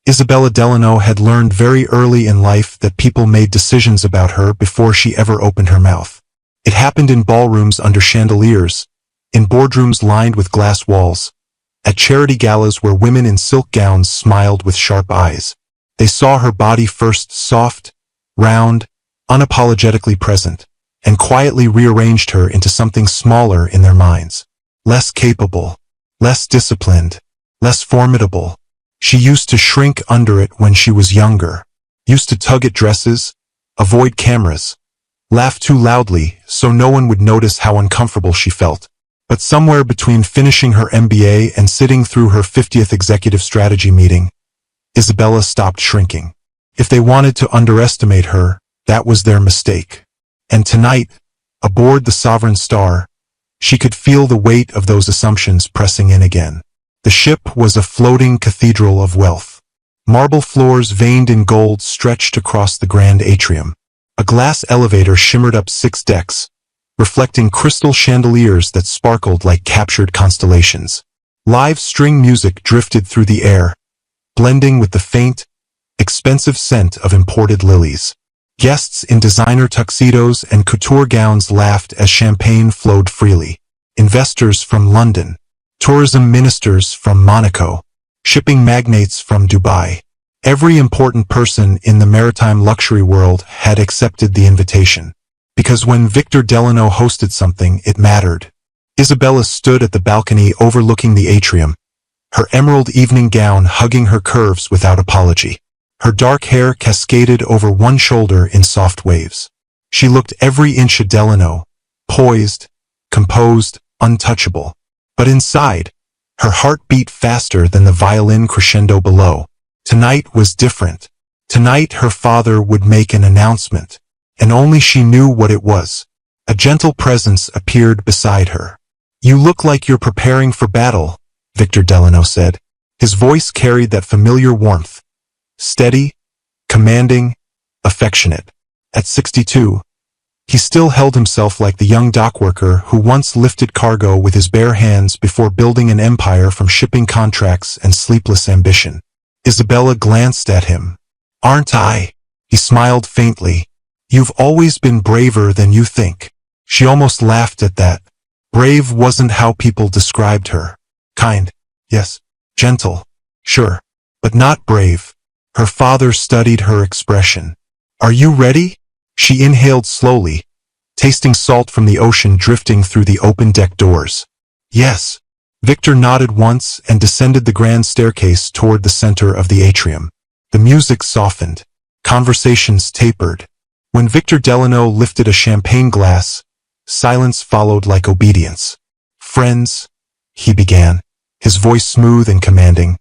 Isabella Delano had learned very early in life that people made decisions about her before she ever opened her mouth. It happened in ballrooms under chandeliers, in boardrooms lined with glass walls, at charity galas where women in silk gowns smiled with sharp eyes. They saw her body first soft, round, unapologetically present, and quietly rearranged her into something smaller in their minds. Less capable, less disciplined, less formidable. She used to shrink under it when she was younger, used to tug at dresses, avoid cameras, laugh too loudly so no one would notice how uncomfortable she felt. But somewhere between finishing her MBA and sitting through her 50th executive strategy meeting, Isabella stopped shrinking. If they wanted to underestimate her, that was their mistake. And tonight, aboard the Sovereign Star, she could feel the weight of those assumptions pressing in again. The ship was a floating cathedral of wealth. Marble floors veined in gold stretched across the grand atrium. A glass elevator shimmered up 6 decks, reflecting crystal chandeliers that sparkled like captured constellations. Live string music drifted through the air, blending with the faint, expensive scent of imported lilies. Guests in designer tuxedos and couture gowns laughed as champagne flowed freely. Investors from London, tourism ministers from Monaco, shipping magnates from Dubai. Every important person in the maritime luxury world had accepted the invitation. Because when Victor Delano hosted something, it mattered. Isabella stood at the balcony overlooking the atrium, her emerald evening gown hugging her curves without apology. Her dark hair cascaded over one shoulder in soft waves. She looked every inch a Delano, poised, composed, untouchable. But inside, her heart beat faster than the violin crescendo below. Tonight was different. Tonight her father would make an announcement, and only she knew what it was. A gentle presence appeared beside her. "You look like you're preparing for battle," Victor Delano said. His voice carried that familiar warmth. Steady, commanding, affectionate. At 62, he still held himself like the young dockworker who once lifted cargo with his bare hands before building an empire from shipping contracts and sleepless ambition. Isabella glanced at him. "Aren't I?" He smiled faintly. "You've always been braver than you think." She almost laughed at that. Brave wasn't how people described her. Kind, yes. Gentle, sure. But not brave. Her father studied her expression. "Are you ready?" She inhaled slowly, tasting salt from the ocean drifting through the open deck doors. "Yes." Victor nodded once and descended the grand staircase toward the center of the atrium. The music softened. Conversations tapered. When Victor Delano lifted a champagne glass, silence followed like obedience. "Friends," he began, his voice smooth and commanding.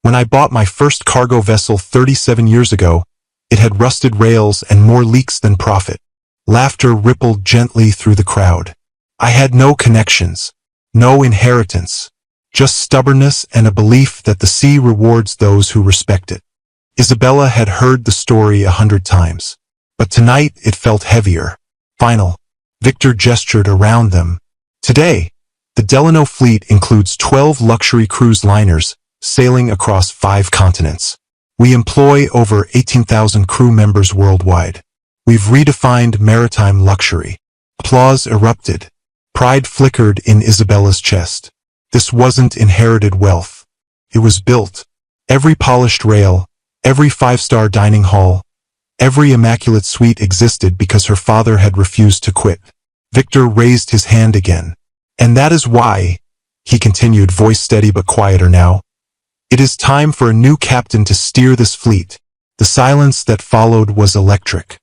"When I bought my first cargo vessel 37 years ago, it had rusted rails and more leaks than profit." Laughter rippled gently through the crowd. "I had no connections, no inheritance, just stubbornness and a belief that the sea rewards those who respect it." Isabella had heard the story 100 times, but tonight it felt heavier. Final. Victor gestured around them. "Today, the Delano fleet includes 12 luxury cruise liners sailing across 5 continents. We employ over 18,000 crew members worldwide. We've redefined maritime luxury." Applause erupted. Pride flickered in Isabella's chest. This wasn't inherited wealth. It was built. Every polished rail, every 5-star dining hall, every immaculate suite existed because her father had refused to quit. Victor raised his hand again. "And that is why," he continued, voice steady but quieter now, "it is time for a new captain to steer this fleet." The silence that followed was electric.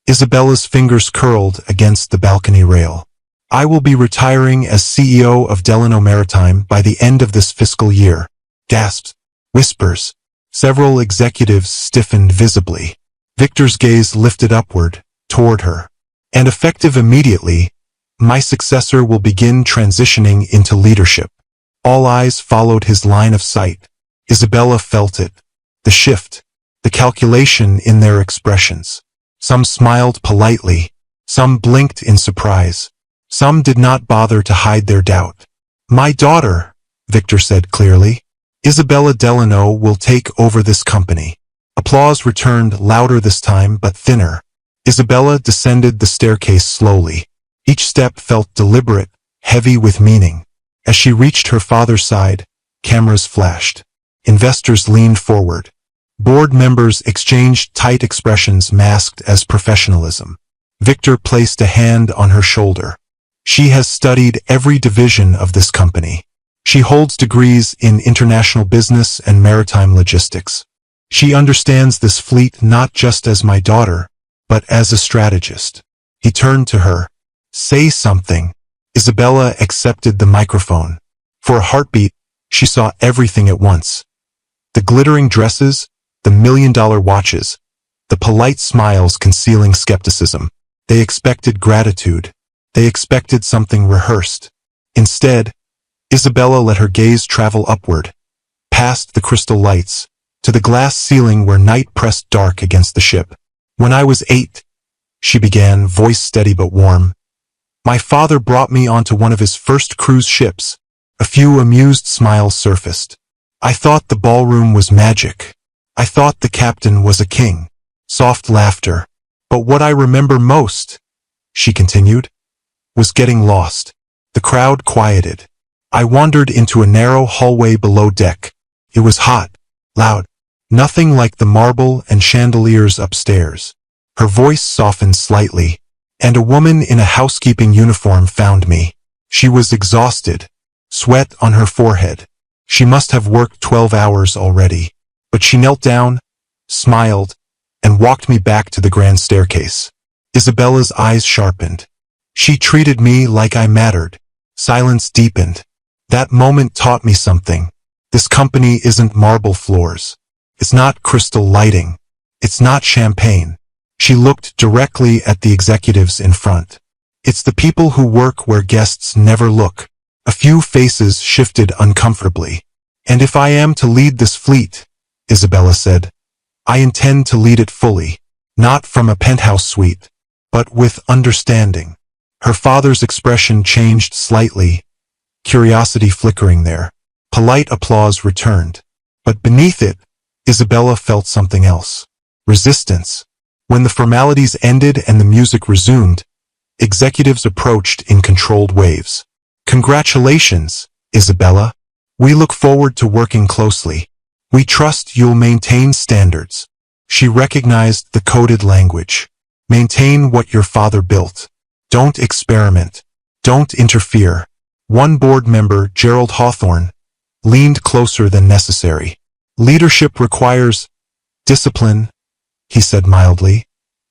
Isabella's fingers curled against the balcony rail. "I will be retiring as CEO of Delano Maritime by the end of this fiscal year." Gasps. Whispers. Several executives stiffened visibly. Victor's gaze lifted upward, toward her. "And effective immediately, my successor will begin transitioning into leadership." All eyes followed his line of sight. Isabella felt it. The shift. The calculation in their expressions. Some smiled politely. Some blinked in surprise. Some did not bother to hide their doubt. "My daughter," Victor said clearly. Isabella Delano will take over this company. Applause returned, louder this time, but thinner. Isabella descended the staircase slowly. Each step felt deliberate, heavy with meaning. As she reached her father's side, cameras flashed. Investors leaned forward. Board members exchanged tight expressions masked as professionalism. Victor placed a hand on her shoulder. She has studied every division of this company. She holds degrees in international business and maritime logistics. She understands this fleet not just as my daughter, but as a strategist. He turned to her. Say something. Isabella accepted the microphone. For a heartbeat, she saw everything at once. The glittering dresses, the million-dollar watches, the polite smiles concealing skepticism. They expected gratitude. They expected something rehearsed. Instead, Isabella let her gaze travel upward, past the crystal lights, to the glass ceiling where night pressed dark against the ship. When I was 8, she began, voice steady but warm. My father brought me onto one of his first cruise ships. A few amused smiles surfaced. I thought the ballroom was magic. I thought the captain was a king. Soft laughter. But what I remember most, she continued, was getting lost. The crowd quieted. I wandered into a narrow hallway below deck. It was hot, loud, nothing like the marble and chandeliers upstairs. Her voice softened slightly, and a woman in a housekeeping uniform found me. She was exhausted, sweat on her forehead. She must have worked 12 hours already. But she knelt down, smiled, and walked me back to the grand staircase. Isabella's eyes sharpened. She treated me like I mattered. Silence deepened. That moment taught me something. This company isn't marble floors. It's not crystal lighting. It's not champagne. She looked directly at the executives in front. It's the people who work where guests never look. A few faces shifted uncomfortably. And if I am to lead this fleet, Isabella said, I intend to lead it fully, not from a penthouse suite, but with understanding. Her father's expression changed slightly, curiosity flickering there. Polite applause returned. But beneath it, Isabella felt something else. Resistance. When the formalities ended and the music resumed, executives approached in controlled waves. Congratulations, Isabella. We look forward to working closely. We trust you'll maintain standards. She recognized the coded language. Maintain what your father built. Don't experiment. Don't interfere. One board member, Gerald Hawthorne, leaned closer than necessary. Leadership requires discipline, he said mildly,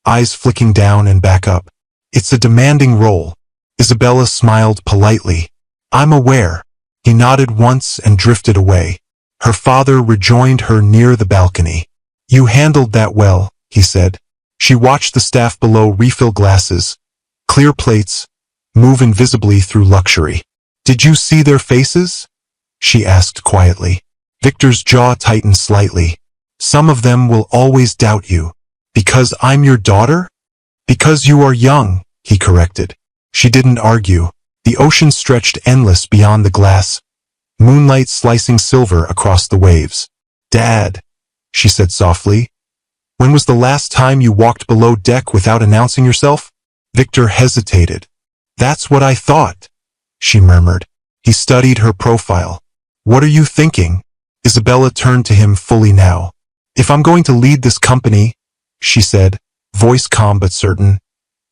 eyes flicking down and back up. It's a demanding role. Isabella smiled politely. I'm aware. He nodded once and drifted away. Her father rejoined her near the balcony. You handled that well, he said. She watched the staff below refill glasses, clear plates, move invisibly through luxury. Did you see their faces? She asked quietly. Victor's jaw tightened slightly. Some of them will always doubt you. Because I'm your daughter? Because you are young, he corrected. She didn't argue. The ocean stretched endless beyond the glass, moonlight slicing silver across the waves. Dad, she said softly, when was the last time you walked below deck without announcing yourself? Victor hesitated. That's what I thought, she murmured. He studied her profile. What are you thinking? Isabella turned to him fully now. If I'm going to lead this company, she said, voice calm but certain,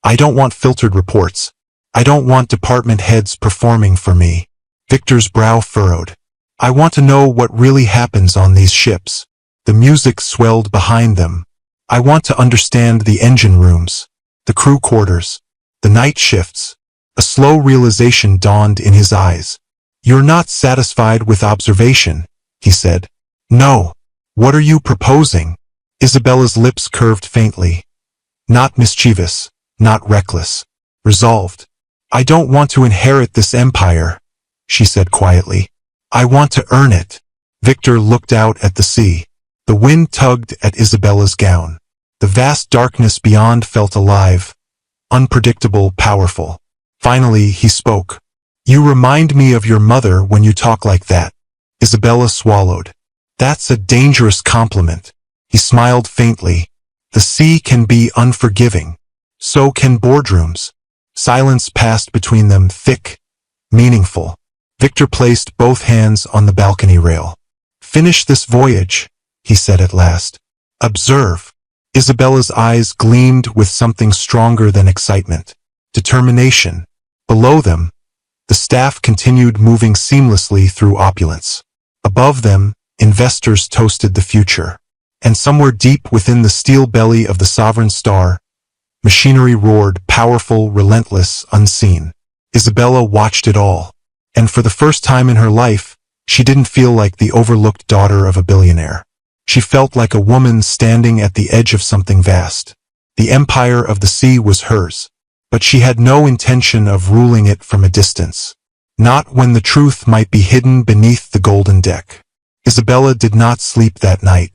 I don't want filtered reports. I don't want department heads performing for me. Victor's brow furrowed. I want to know what really happens on these ships. The music swelled behind them. I want to understand the engine rooms, the crew quarters, the night shifts. A slow realization dawned in his eyes. You're not satisfied with observation, he said. No. What are you proposing? Isabella's lips curved faintly. Not mischievous, not reckless. Resolved. I don't want to inherit this empire, she said quietly. I want to earn it. Victor looked out at the sea. The wind tugged at Isabella's gown. The vast darkness beyond felt alive, unpredictable, powerful. Finally, he spoke. You remind me of your mother when you talk like that. Isabella swallowed. That's a dangerous compliment. He smiled faintly. The sea can be unforgiving. So can boardrooms. Silence passed between them, thick, meaningful. Victor placed both hands on the balcony rail. Finish this voyage, he said at last. Observe. Isabella's eyes gleamed with something stronger than excitement. Determination. Below them, the staff continued moving seamlessly through opulence. Above them, investors toasted the future. And somewhere deep within the steel belly of the sovereign star, machinery roared, powerful, relentless, unseen. Isabella watched it all. And for the first time in her life, she didn't feel like the overlooked daughter of a billionaire. She felt like a woman standing at the edge of something vast. The empire of the sea was hers, but she had no intention of ruling it from a distance. Not when the truth might be hidden beneath the golden deck. Isabella did not sleep that night.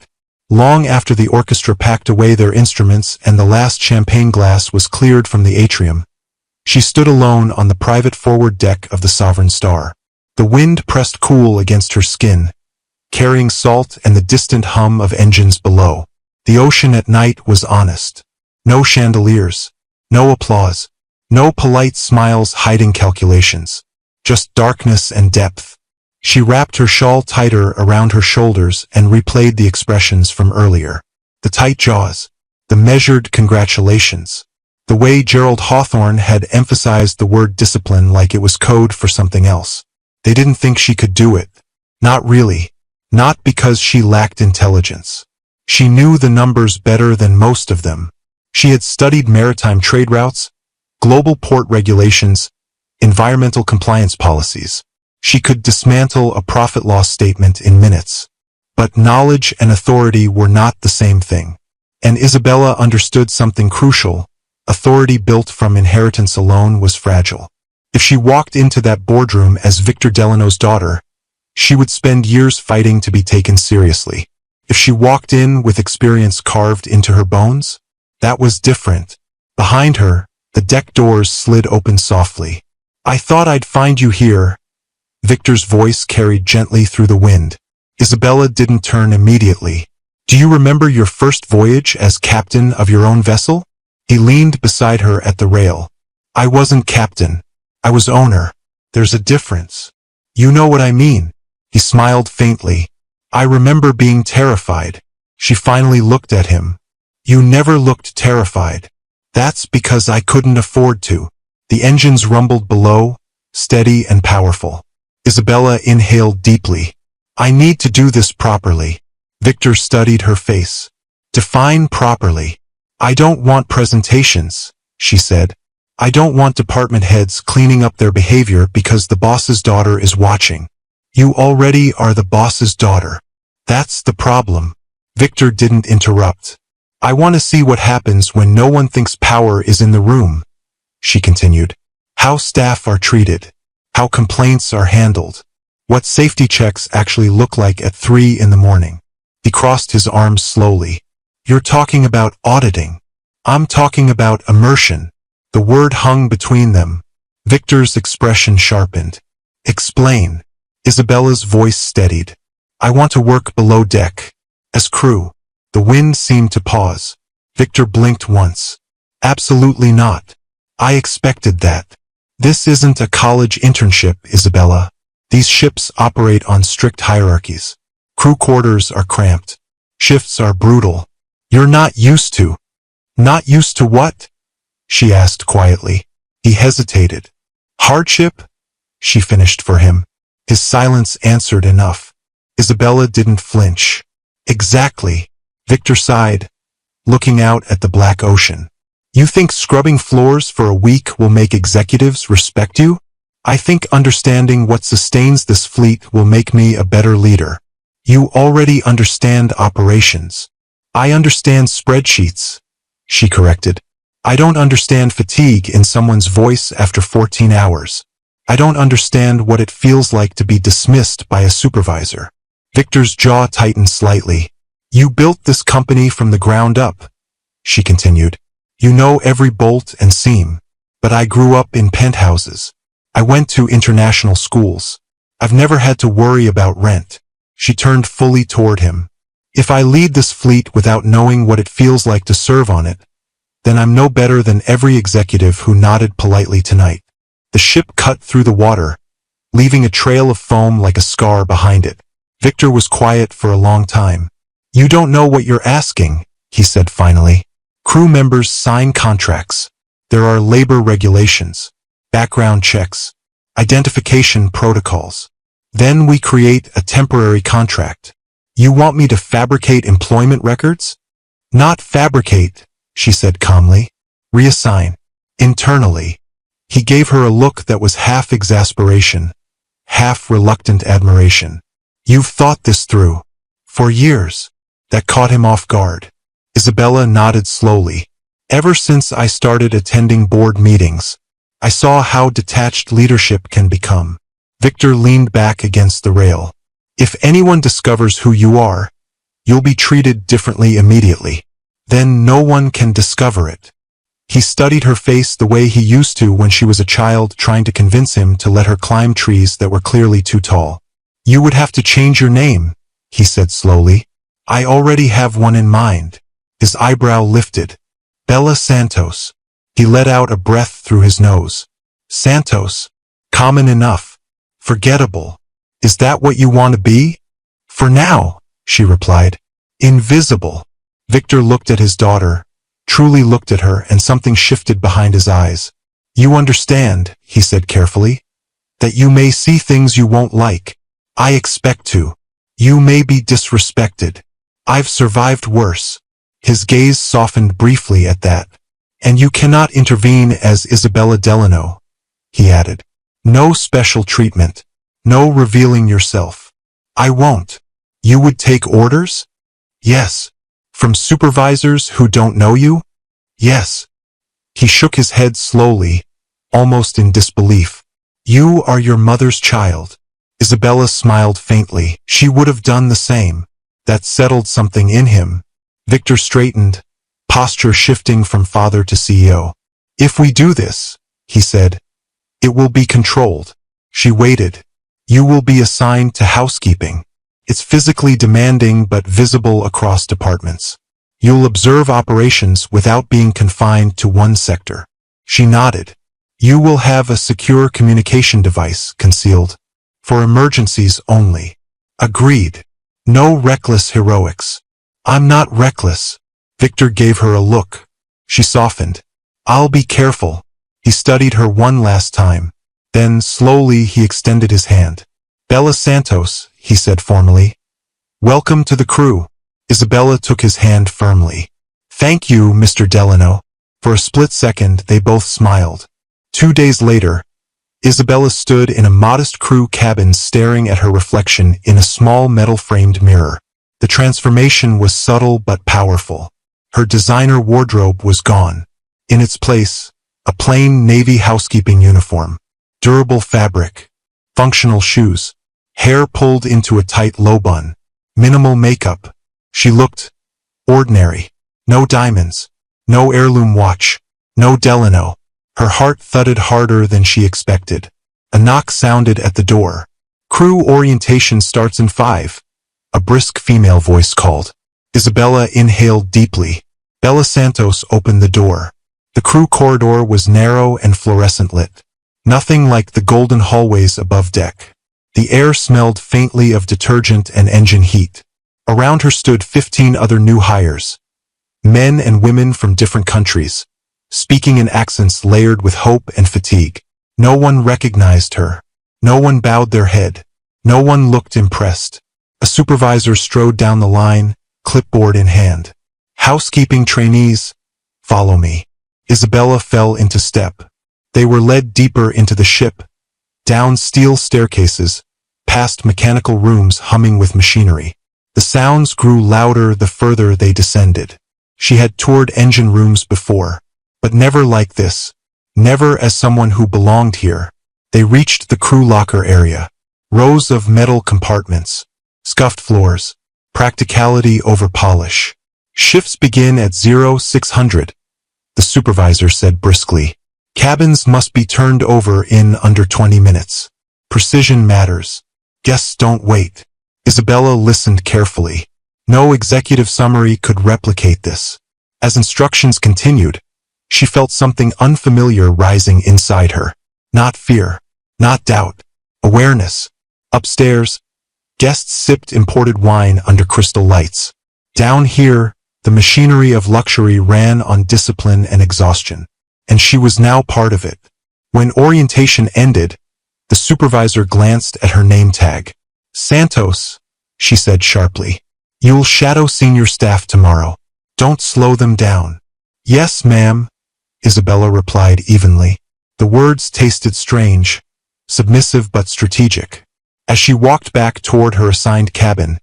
Long after the orchestra packed away their instruments and the last champagne glass was cleared from the atrium, she stood alone on the private forward deck of the Sovereign Star. The wind pressed cool against her skin, carrying salt and the distant hum of engines below. The ocean at night was honest. No chandeliers, no applause, no polite smiles hiding calculations. Just darkness and depth. She wrapped her shawl tighter around her shoulders and replayed the expressions from earlier. The tight jaws, the measured congratulations, the way Gerald Hawthorne had emphasized the word discipline like it was code for something else. They didn't think she could do it. Not really. Not because she lacked intelligence. She knew the numbers better than most of them. She had studied maritime trade routes, global port regulations, environmental compliance policies. She could dismantle a profit loss statement in minutes. But knowledge and authority were not the same thing. And Isabella understood something crucial. Authority built from inheritance alone was fragile. If she walked into that boardroom as Victor Delano's daughter, she would spend years fighting to be taken seriously. If she walked in with experience carved into her bones, that was different. Behind her, the deck doors slid open softly. I thought I'd find you here. Victor's voice carried gently through the wind. Isabella didn't turn immediately. Do you remember your first voyage as captain of your own vessel? He leaned beside her at the rail. I wasn't captain. I was owner. There's a difference. You know what I mean. He smiled faintly. I remember being terrified. She finally looked at him. You never looked terrified. That's because I couldn't afford to. The engines rumbled below, steady and powerful. Isabella inhaled deeply. I need to do this properly. Victor studied her face. Define properly. I don't want presentations, she said. I don't want department heads cleaning up their behavior because the boss's daughter is watching. You already are the boss's daughter. That's the problem. Victor didn't interrupt. I want to see what happens when no one thinks power is in the room, she continued. How staff are treated. How complaints are handled. What safety checks actually look like at 3 in the morning. He crossed his arms slowly. You're talking about auditing. I'm talking about immersion. The word hung between them. Victor's expression sharpened. Explain. Isabella's voice steadied. I want to work below deck. As crew. The wind seemed to pause. Victor blinked once. Absolutely not. I expected that. This isn't a college internship, Isabella. These ships operate on strict hierarchies. Crew quarters are cramped. Shifts are brutal. You're not used to. Not used to what? She asked quietly. He hesitated. Hardship? She finished for him. His silence answered enough. Isabella didn't flinch. Exactly. Victor sighed, looking out at the black ocean. You think scrubbing floors for a week will make executives respect you? I think understanding what sustains this fleet will make me a better leader. You already understand operations. I understand spreadsheets, she corrected. I don't understand fatigue in someone's voice after 14 hours. I don't understand what it feels like to be dismissed by a supervisor. Victor's jaw tightened slightly. You built this company from the ground up, she continued. You know every bolt and seam. But I grew up in penthouses. I went to international schools. I've never had to worry about rent. She turned fully toward him. If I lead this fleet without knowing what it feels like to serve on it, then I'm no better than every executive who nodded politely tonight. The ship cut through the water, leaving a trail of foam like a scar behind it. Victor was quiet for a long time. You don't know what you're asking, he said finally. Crew members sign contracts. There are labor regulations, background checks, identification protocols. Then we create a temporary contract. You want me to fabricate employment records? Not fabricate, she said calmly. Reassign. Internally. He gave her a look that was half exasperation, half reluctant admiration. You've thought this through. For years. That caught him off guard. Isabella nodded slowly. Ever since I started attending board meetings, I saw how detached leadership can become. Victor leaned back against the rail. If anyone discovers who you are, you'll be treated differently immediately. Then no one can discover it. He studied her face the way he used to when she was a child, trying to convince him to let her climb trees that were clearly too tall. You would have to change your name, he said slowly. I already have one in mind. His eyebrow lifted. Bella Santos. He let out a breath through his nose. Santos. Common enough. Forgettable. Is that what you want to be? For now, she replied. Invisible. Victor looked at his daughter, truly looked at her, and something shifted behind his eyes. You understand, he said carefully, that you may see things you won't like. I expect to. You may be disrespected. I've survived worse. His gaze softened briefly at that. And you cannot intervene as Isabella Delano, he added. No special treatment. No revealing yourself. I won't. You would take orders? Yes. From supervisors who don't know you? Yes. He shook his head slowly, almost in disbelief. You are your mother's child. Isabella smiled faintly. She would have done the same. That settled something in him. Victor straightened, posture shifting from father to CEO. If we do this, he said, it will be controlled. She waited. You will be assigned to housekeeping. It's physically demanding but visible across departments. You'll observe operations without being confined to one sector. She nodded. You will have a secure communication device concealed. For emergencies only. Agreed. No reckless heroics. I'm not reckless. Victor gave her a look. She softened. I'll be careful. He studied her one last time. Then slowly he extended his hand. Bella Santos, he said formally. Welcome to the crew. Isabella took his hand firmly. Thank you, Mr. Delano. For a split second, they both smiled. 2 days later, Isabella stood in a modest crew cabin staring at her reflection in a small metal-framed mirror. The transformation was subtle but powerful. Her designer wardrobe was gone. In its place, a plain navy housekeeping uniform. Durable fabric. Functional shoes. Hair pulled into a tight low bun. Minimal makeup. She looked ordinary. No diamonds. No heirloom watch. No Delano. Her heart thudded harder than she expected. A knock sounded at the door. Crew orientation starts in 5. A brisk female voice called. Isabella inhaled deeply. Bella Santos opened the door. The crew corridor was narrow and fluorescent lit. Nothing like the golden hallways above deck. The air smelled faintly of detergent and engine heat. Around her stood 15 other new hires. Men and women from different countries, speaking in accents layered with hope and fatigue. No one recognized her. No one bowed their head. No one looked impressed. A supervisor strode down the line, clipboard in hand. Housekeeping trainees, follow me. Isabella fell into step. They were led deeper into the ship, down steel staircases, past mechanical rooms humming with machinery. The sounds grew louder the further they descended. She had toured engine rooms before, but never like this. Never as someone who belonged here. They reached the crew locker area. Rows of metal compartments. Scuffed floors. Practicality over polish. Shifts begin at 0600. The supervisor said briskly. Cabins must be turned over in under 20 minutes. Precision matters. Guests don't wait. Isabella listened carefully. No executive summary could replicate this. As instructions continued, she felt something unfamiliar rising inside her. Not fear, not doubt, awareness. Upstairs, guests sipped imported wine under crystal lights. Down here, the machinery of luxury ran on discipline and exhaustion, and she was now part of it. When orientation ended, the supervisor glanced at her name tag. Santos, she said sharply. You'll shadow senior staff tomorrow. Don't slow them down. Yes, ma'am, Isabella replied evenly. The words tasted strange, submissive but strategic. As she walked back toward her assigned cabin,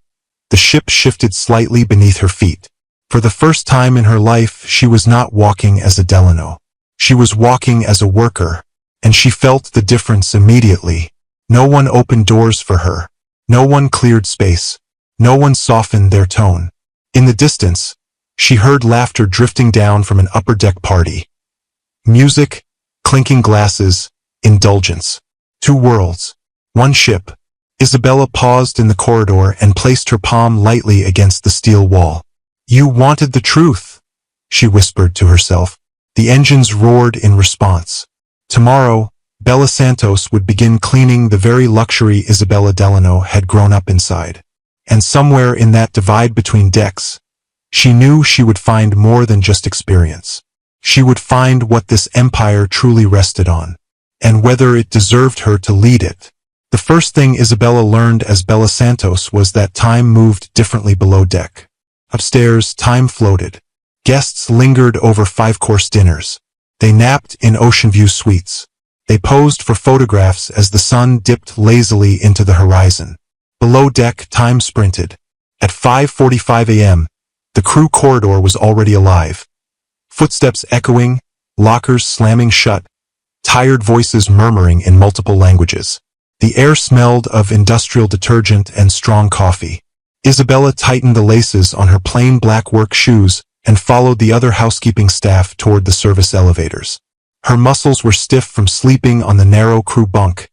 the ship shifted slightly beneath her feet. For the first time in her life, she was not walking as a Delano. She was walking as a worker, and she felt the difference immediately. No one opened doors for her. No one cleared space. No one softened their tone. In the distance, she heard laughter drifting down from an upper-deck party. Music, clinking glasses, indulgence. Two worlds. One ship. Isabella paused in the corridor and placed her palm lightly against the steel wall. You wanted the truth, she whispered to herself. The engines roared in response. Tomorrow, Bella Santos would begin cleaning the very luxury Isabella Delano had grown up inside. And somewhere in that divide between decks, she knew she would find more than just experience. She would find what this empire truly rested on, and whether it deserved her to lead it. The first thing Isabella learned as Bella Santos was that time moved differently below deck. Upstairs, time floated. Guests lingered over five-course dinners. They napped in ocean view suites. They posed for photographs as the sun dipped lazily into the horizon. Below deck, time sprinted. At 5:45 a.m., the crew corridor was already alive. Footsteps echoing, lockers slamming shut, tired voices murmuring in multiple languages. The air smelled of industrial detergent and strong coffee. Isabella tightened the laces on her plain black work shoes and followed the other housekeeping staff toward the service elevators. Her muscles were stiff from sleeping on the narrow crew bunk,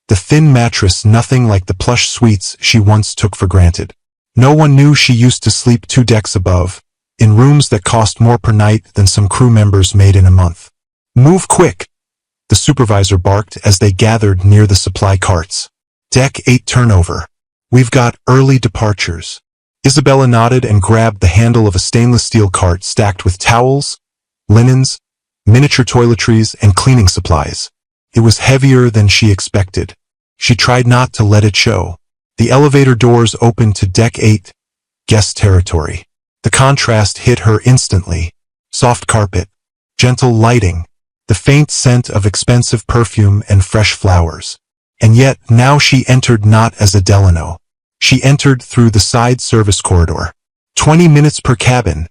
the thin mattress nothing like the plush suites she once took for granted. No one knew she used to sleep 2 decks above, in rooms that cost more per night than some crew members made in a month. Move quick, the supervisor barked as they gathered near the supply carts. Deck 8 turnover. We've got early departures. Isabella nodded and grabbed the handle of a stainless steel cart stacked with towels, linens, miniature toiletries, and cleaning supplies. It was heavier than she expected. She tried not to let it show. The elevator doors opened to Deck 8, guest territory. The contrast hit her instantly. Soft carpet, gentle lighting, the faint scent of expensive perfume and fresh flowers. And yet, now she entered not as a Delano. She entered through the side service corridor. 20 minutes per cabin,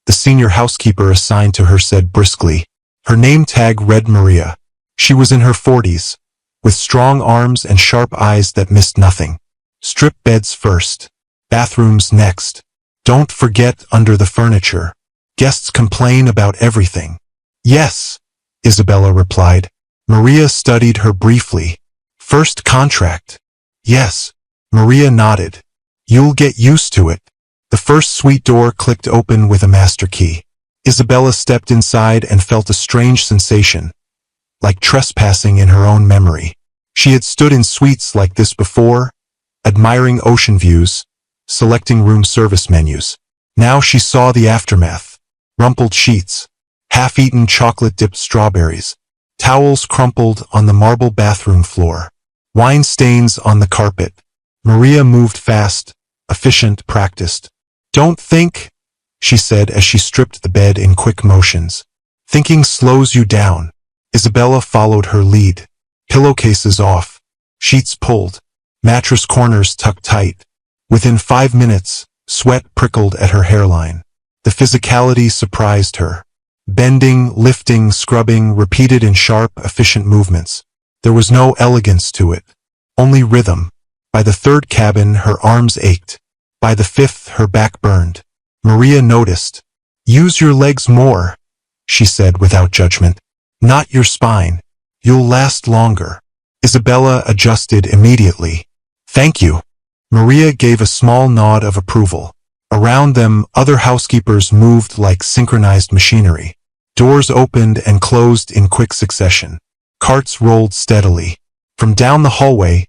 the senior housekeeper assigned to her said briskly. Her name tag read Maria. She was in her 40s, with strong arms and sharp eyes that missed nothing. Strip beds first, bathrooms next. Don't forget under the furniture. Guests complain about everything. Yes, Isabella replied. Maria studied her briefly. First contract. Yes. Maria nodded. You'll get used to it. The first suite door clicked open with a master key. Isabella stepped inside and felt a strange sensation, like trespassing in her own memory. She had stood in suites like this before, admiring ocean views, selecting room service menus. Now she saw the aftermath. Rumpled sheets, half-eaten chocolate-dipped strawberries, towels crumpled on the marble bathroom floor, wine stains on the carpet. Maria moved fast, efficient, practiced. Don't think, she said as she stripped the bed in quick motions. Thinking slows you down. Isabella followed her lead. Pillowcases off, sheets pulled, mattress corners tucked tight. Within 5 minutes, sweat prickled at her hairline. The physicality surprised her. Bending, lifting, scrubbing, repeated in sharp, efficient movements. There was no elegance to it, only rhythm. By the 3rd cabin, her arms ached. By the 5th, her back burned. Maria noticed. Use your legs more, she said without judgment. Not your spine. You'll last longer. Isabella adjusted immediately. Thank you. Maria gave a small nod of approval. Around them, other housekeepers moved like synchronized machinery. Doors opened and closed in quick succession. Carts rolled steadily. From down the hallway,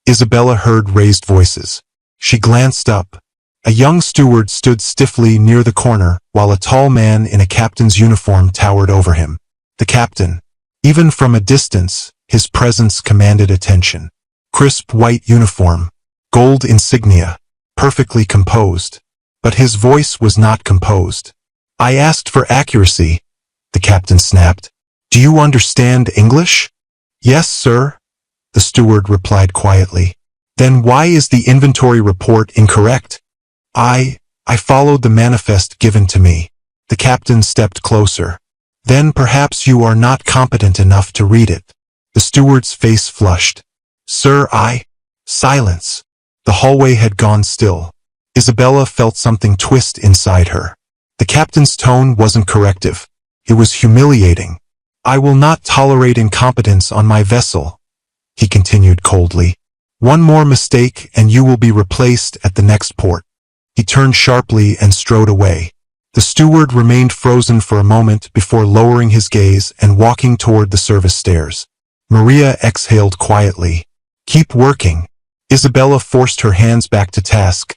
Isabella heard raised voices. She glanced up. A young steward stood stiffly near the corner, while a tall man in a captain's uniform towered over him. The captain. Even from a distance, his presence commanded attention. Crisp white uniform, gold insignia, perfectly composed. But his voice was not composed. I asked for accuracy, the captain snapped. Do you understand English? Yes, sir, the steward replied quietly. Then why is the inventory report incorrect? I followed the manifest given to me. The captain stepped closer. Then perhaps you are not competent enough to read it. The steward's face flushed. Sir, Silence. The hallway had gone still. Isabella felt something twist inside her. The captain's tone wasn't corrective. It was humiliating. I will not tolerate incompetence on my vessel, he continued coldly. One more mistake and you will be replaced at the next port. He turned sharply and strode away. The steward remained frozen for a moment before lowering his gaze and walking toward the service stairs. Maria exhaled quietly. Keep working. Isabella forced her hands back to task,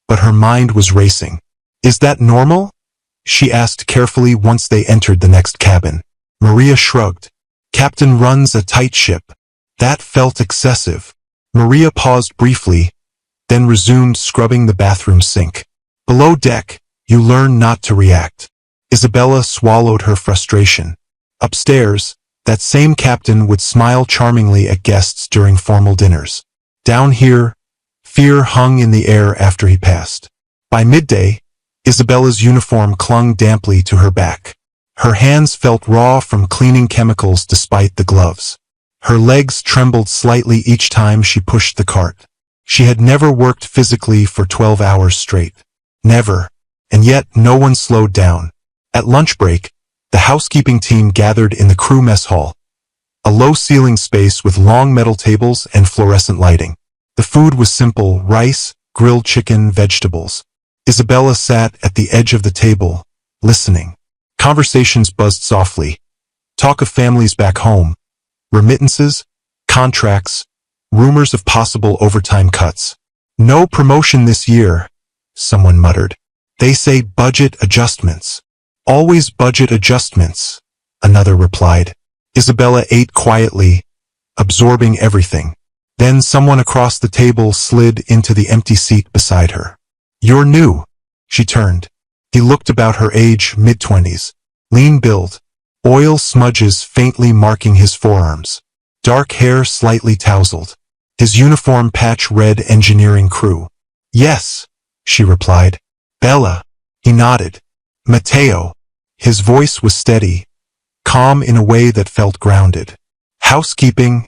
but her mind was racing. Is that normal? She asked carefully once they entered the next cabin. Maria shrugged. Captain runs a tight ship. That felt excessive. Maria paused briefly, then resumed scrubbing the bathroom sink. Below deck, you learn not to react. Isabella swallowed her frustration. Upstairs, that same captain would smile charmingly at guests during formal dinners. Down here, fear hung in the air after he passed. By midday, Isabella's uniform clung damply to her back. Her hands felt raw from cleaning chemicals despite the gloves. Her legs trembled slightly each time she pushed the cart. She had never worked physically for 12 hours straight. Never. And yet no one slowed down. At lunch break, the housekeeping team gathered in the crew mess hall, a low-ceiling space with long metal tables and fluorescent lighting. The food was simple: rice, grilled chicken, vegetables. Isabella sat at the edge of the table, listening. Conversations buzzed softly. Talk of families back home, remittances, contracts, rumors of possible overtime cuts. No promotion this year, someone muttered. They say budget adjustments. Always budget adjustments, another replied. Isabella ate quietly, absorbing everything. Then someone across the table slid into the empty seat beside her. You're new. She turned. He looked about her age, mid-20s. Lean build. Oil smudges faintly marking his forearms. Dark hair slightly tousled. His uniform patch read engineering crew. Yes, she replied. Bella. He nodded. Matteo. His voice was steady, calm in a way that felt grounded. Housekeeping?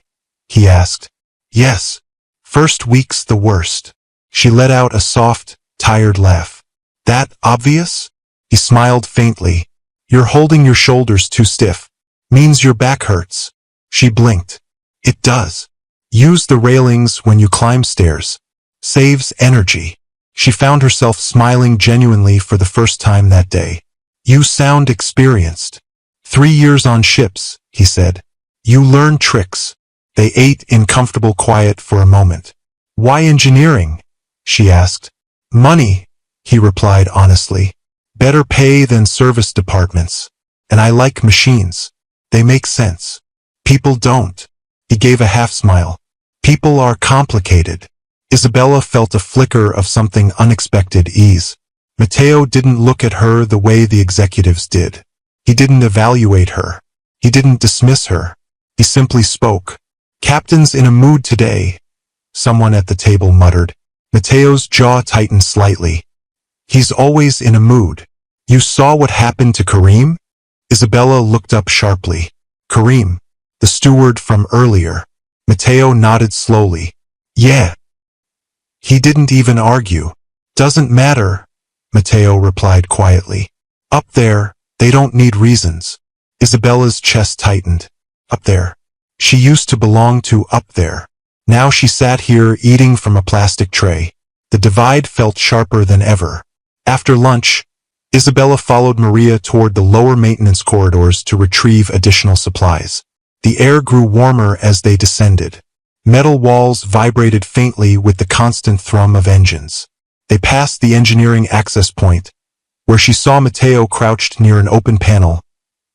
He asked. Yes. First week's the worst. She let out a soft, tired laugh. That obvious? He smiled faintly. You're holding your shoulders too stiff. Means your back hurts. She blinked. It does. Use the railings when you climb stairs. Saves energy. She found herself smiling genuinely for the first time that day. You sound experienced. 3 years on ships, he said. You learn tricks. They ate in comfortable quiet for a moment. Why engineering? She asked. Money, he replied honestly. Better pay than service departments. And I like machines. They make sense. People don't. He gave a half smile. People are complicated. Isabella felt a flicker of something unexpected ease. Matteo didn't look at her the way the executives did. He didn't evaluate her. He didn't dismiss her. He simply spoke. Captain's in a mood today, someone at the table muttered. Matteo's jaw tightened slightly. He's always in a mood. You saw what happened to Karim? Isabella looked up sharply. Karim, the steward from earlier. Matteo nodded slowly. Yeah. He didn't even argue. Doesn't matter, Matteo replied quietly. Up there, they don't need reasons. Isabella's chest tightened. Up there. She used to belong to up there. Now she sat here eating from a plastic tray. The divide felt sharper than ever. After lunch, Isabella followed Maria toward the lower maintenance corridors to retrieve additional supplies. The air grew warmer as they descended. Metal walls vibrated faintly with the constant thrum of engines. They passed the engineering access point, where she saw Matteo crouched near an open panel,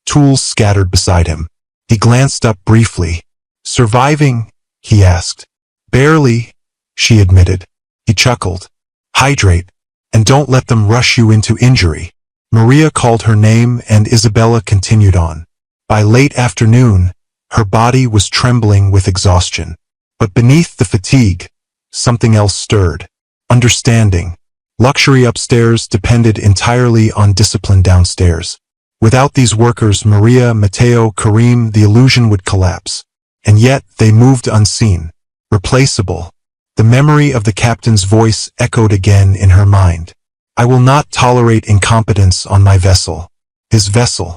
tools scattered beside him. He glanced up briefly. "Surviving?" he asked. "Barely," she admitted. He chuckled. "Hydrate, and don't let them rush you into injury." Maria called her name and Isabella continued on. By late afternoon, her body was trembling with exhaustion. But beneath the fatigue, something else stirred. Understanding. Luxury upstairs depended entirely on discipline downstairs. Without these workers, Maria, Matteo, Karim, the illusion would collapse. And yet they moved unseen, replaceable. The memory of the captain's voice echoed again in her mind. "I will not tolerate incompetence on my vessel." His vessel.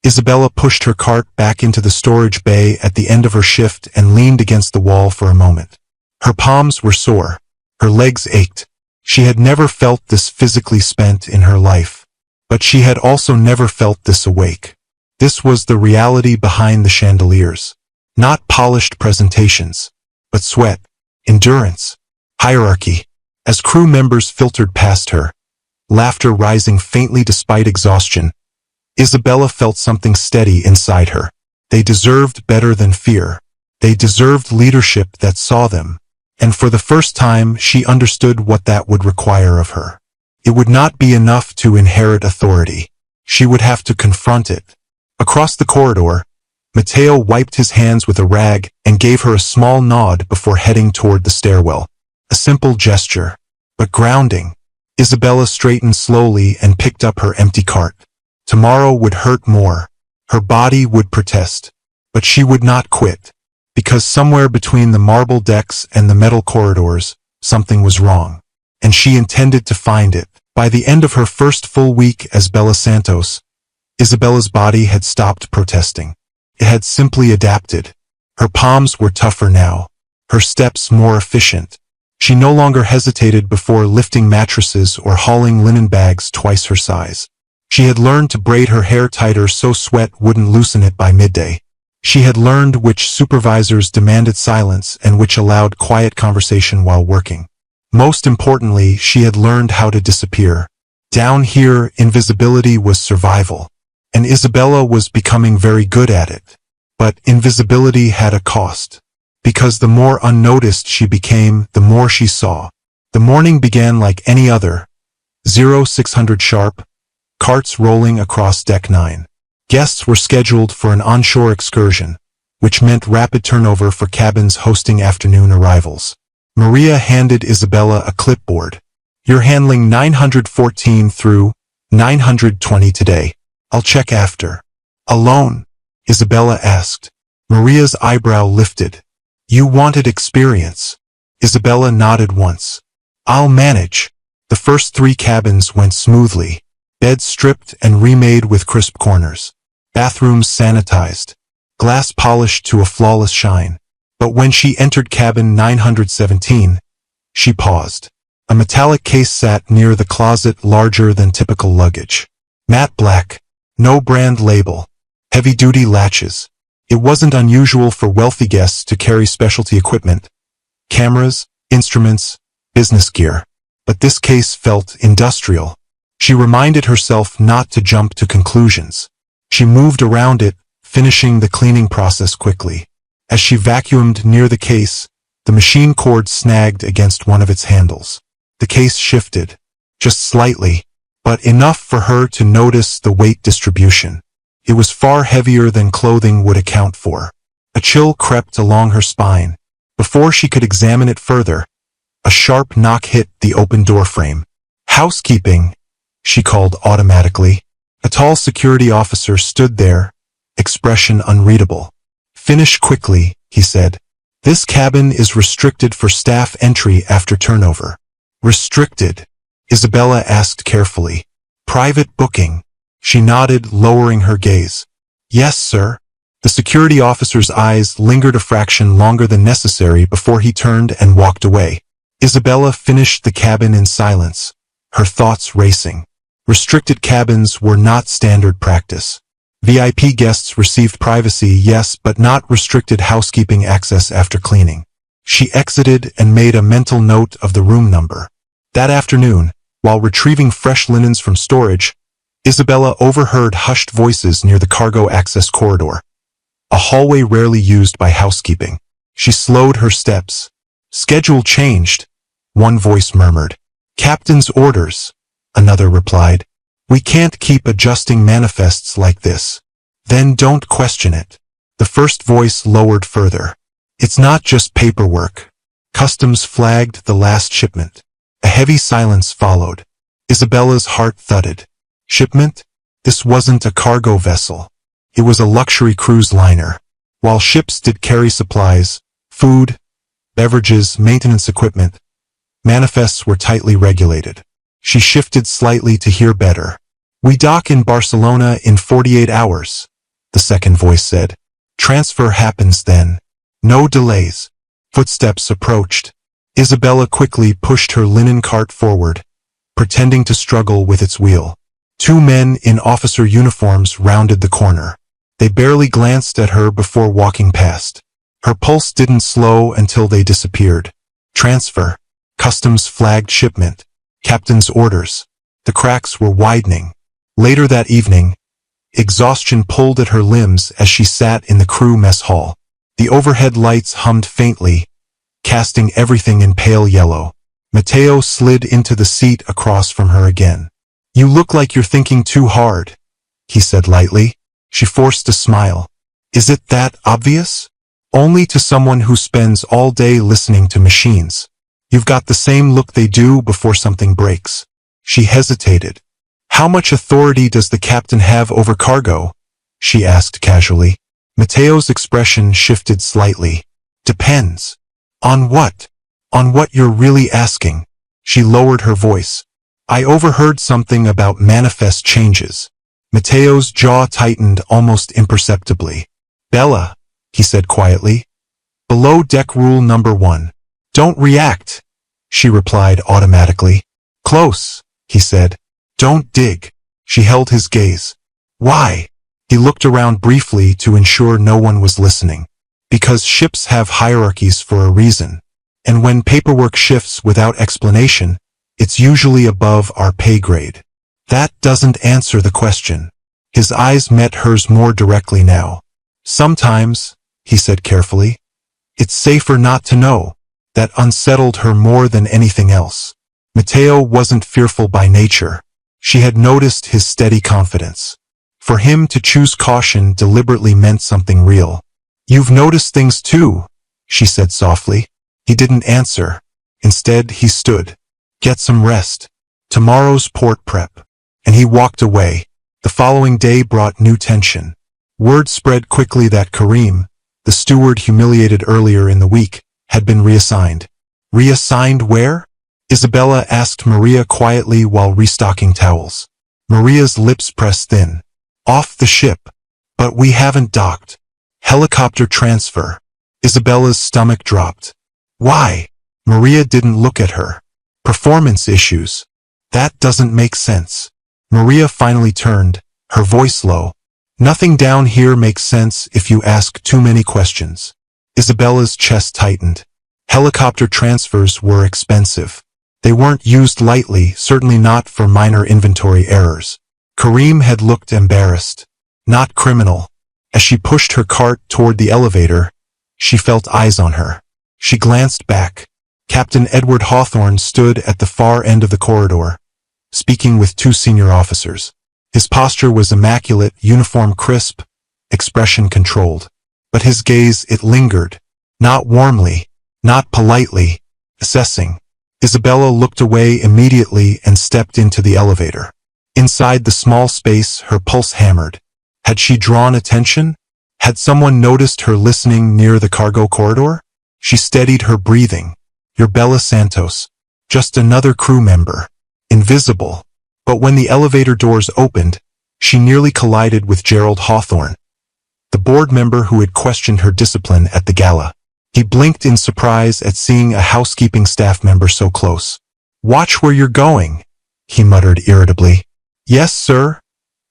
Isabella pushed her cart back into the storage bay at the end of her shift and leaned against the wall for a moment. Her palms were sore. Her legs ached. She had never felt this physically spent in her life. But she had also never felt this awake. This was the reality behind the chandeliers. Not polished presentations, but sweat, endurance, hierarchy. As crew members filtered past her, laughter rising faintly despite exhaustion, Isabella felt something steady inside her. They deserved better than fear. They deserved leadership that saw them. And for the first time, she understood what that would require of her. It would not be enough to inherit authority. She would have to confront it. Across the corridor, Matteo wiped his hands with a rag and gave her a small nod before heading toward the stairwell. A simple gesture, but grounding. Isabella straightened slowly and picked up her empty cart. Tomorrow would hurt more. Her body would protest. But she would not quit. Because somewhere between the marble decks and the metal corridors, something was wrong. And she intended to find it. By the end of her first full week as Bella Santos, Isabella's body had stopped protesting. It had simply adapted. Her palms were tougher now. Her steps more efficient. She no longer hesitated before lifting mattresses or hauling linen bags twice her size. She had learned to braid her hair tighter so sweat wouldn't loosen it by midday. She had learned which supervisors demanded silence and which allowed quiet conversation while working. Most importantly, she had learned how to disappear. Down here, invisibility was survival. And Isabella was becoming very good at it. But invisibility had a cost. Because the more unnoticed she became, the more she saw. The morning began like any other. 0600 sharp. Carts rolling across Deck 9. Guests were scheduled for an onshore excursion, which meant rapid turnover for cabins hosting afternoon arrivals. Maria handed Isabella a clipboard. "You're handling 914 through 920 today. I'll check after." "Alone?" Isabella asked. Maria's eyebrow lifted. "You wanted experience." Isabella nodded once. "I'll manage." The first 3 cabins went smoothly. Beds stripped and remade with crisp corners. Bathrooms sanitized. Glass polished to a flawless shine. But when she entered cabin 917, she paused. A metallic case sat near the closet, larger than typical luggage. Matte black. No brand label. Heavy-duty latches. It wasn't unusual for wealthy guests to carry specialty equipment. Cameras, instruments, business gear. But this case felt industrial. She reminded herself not to jump to conclusions. She moved around it, finishing the cleaning process quickly. As she vacuumed near the case, the machine cord snagged against one of its handles. The case shifted, just slightly, but enough for her to notice the weight distribution. It was far heavier than clothing would account for. A chill crept along her spine. Before she could examine it further, a sharp knock hit the open doorframe. "Housekeeping," she called automatically. A tall security officer stood there, expression unreadable. "Finish quickly," he said. "This cabin is restricted for staff entry after turnover." "Restricted?" Isabella asked carefully. "Private booking." She nodded, lowering her gaze. "Yes, sir." The security officer's eyes lingered a fraction longer than necessary before he turned and walked away. Isabella finished the cabin in silence, her thoughts racing. Restricted cabins were not standard practice. VIP guests received privacy, yes, but not restricted housekeeping access after cleaning. She exited and made a mental note of the room number. That afternoon, while retrieving fresh linens from storage, Isabella overheard hushed voices near the cargo access corridor, a hallway rarely used by housekeeping. She slowed her steps. "Schedule changed," one voice murmured. "Captain's orders," another replied. "We can't keep adjusting manifests like this." "Then don't question it." The first voice lowered further. "It's not just paperwork. Customs flagged the last shipment." A heavy silence followed. Isabella's heart thudded. Shipment? This wasn't a cargo vessel. It was a luxury cruise liner. While ships did carry supplies, food, beverages, maintenance equipment, manifests were tightly regulated. She shifted slightly to hear better. "We dock in Barcelona in 48 hours, the second voice said. "Transfer happens then. No delays." Footsteps approached. Isabella quickly pushed her linen cart forward, pretending to struggle with its wheel. Two men in officer uniforms rounded the corner. They barely glanced at her before walking past. Her pulse didn't slow until they disappeared. Transfer. Customs flagged shipment. Captain's orders. The cracks were widening. Later that evening, exhaustion pulled at her limbs as she sat in the crew mess hall. The overhead lights hummed faintly, casting everything in pale yellow. Mateo slid into the seat across from her again. "You look like you're thinking too hard," he said lightly. She forced a smile. "Is it that obvious?" "Only to someone who spends all day listening to machines. You've got the same look they do before something breaks." She hesitated. "How much authority does the captain have over cargo?" she asked casually. Mateo's expression shifted slightly. "Depends." "On what?" "On what you're really asking." She lowered her voice. "I overheard something about manifest changes." Mateo's jaw tightened almost imperceptibly. "Bella," he said quietly. "Below deck rule number 1. Don't react," she replied automatically. "Close," he said. "Don't dig." She held his gaze. "Why?" He looked around briefly to ensure no one was listening. "Because ships have hierarchies for a reason. And when paperwork shifts without explanation, it's usually above our pay grade." "That doesn't answer the question." His eyes met hers more directly now. "Sometimes," he said carefully, "it's safer not to know." That unsettled her more than anything else. Mateo wasn't fearful by nature. She had noticed his steady confidence. For him to choose caution deliberately meant something real. "You've noticed things too," she said softly. He didn't answer. Instead, he stood. "Get some rest. Tomorrow's port prep." And he walked away. The following day brought new tension. Word spread quickly that Karim, the steward humiliated earlier in the week, had been reassigned. "Reassigned where?" Isabella asked Maria quietly while restocking towels. Maria's lips pressed thin. "Off the ship. But we haven't docked." "Helicopter transfer." Isabella's stomach dropped. "Why?" Maria didn't look at her. "Performance issues." "That doesn't make sense." Maria finally turned, her voice low. "Nothing down here makes sense if you ask too many questions." Isabella's chest tightened. Helicopter transfers were expensive. They weren't used lightly, certainly not for minor inventory errors. Karim had looked embarrassed, not criminal. As she pushed her cart toward the elevator, she felt eyes on her. She glanced back. Captain Edward Hawthorne stood at the far end of the corridor, speaking with two senior officers. His posture was immaculate, uniform crisp, expression controlled. But his gaze, it lingered. Not warmly, not politely, assessing. Isabella looked away immediately and stepped into the elevator. Inside the small space, her pulse hammered. Had she drawn attention? Had someone noticed her listening near the cargo corridor? She steadied her breathing. "You're Bella Santos. Just another crew member. Invisible." But when the elevator doors opened, she nearly collided with Gerald Hawthorne. the board member who had questioned her discipline at the gala. He blinked in surprise at seeing a housekeeping staff member so close. "Watch where you're going," he muttered irritably. "Yes, sir,"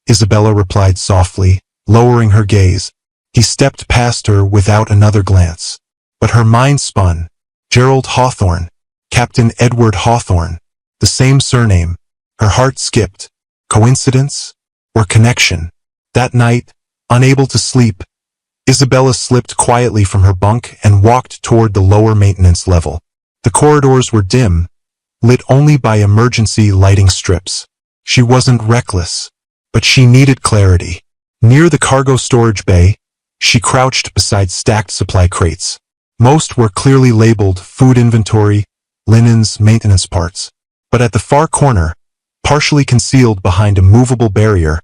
Isabella replied softly, lowering her gaze. He stepped past her without another glance. But her mind spun. Gerald Hawthorne, Captain Edward Hawthorne, the same surname. Her heart skipped. Coincidence? Or connection? That night, unable to sleep, Isabella slipped quietly from her bunk and walked toward the lower maintenance level. The corridors were dim, lit only by emergency lighting strips. She wasn't reckless, but she needed clarity. Near the cargo storage bay, she crouched beside stacked supply crates. Most were clearly labeled food inventory, linens, maintenance parts. But at the far corner, partially concealed behind a movable barrier,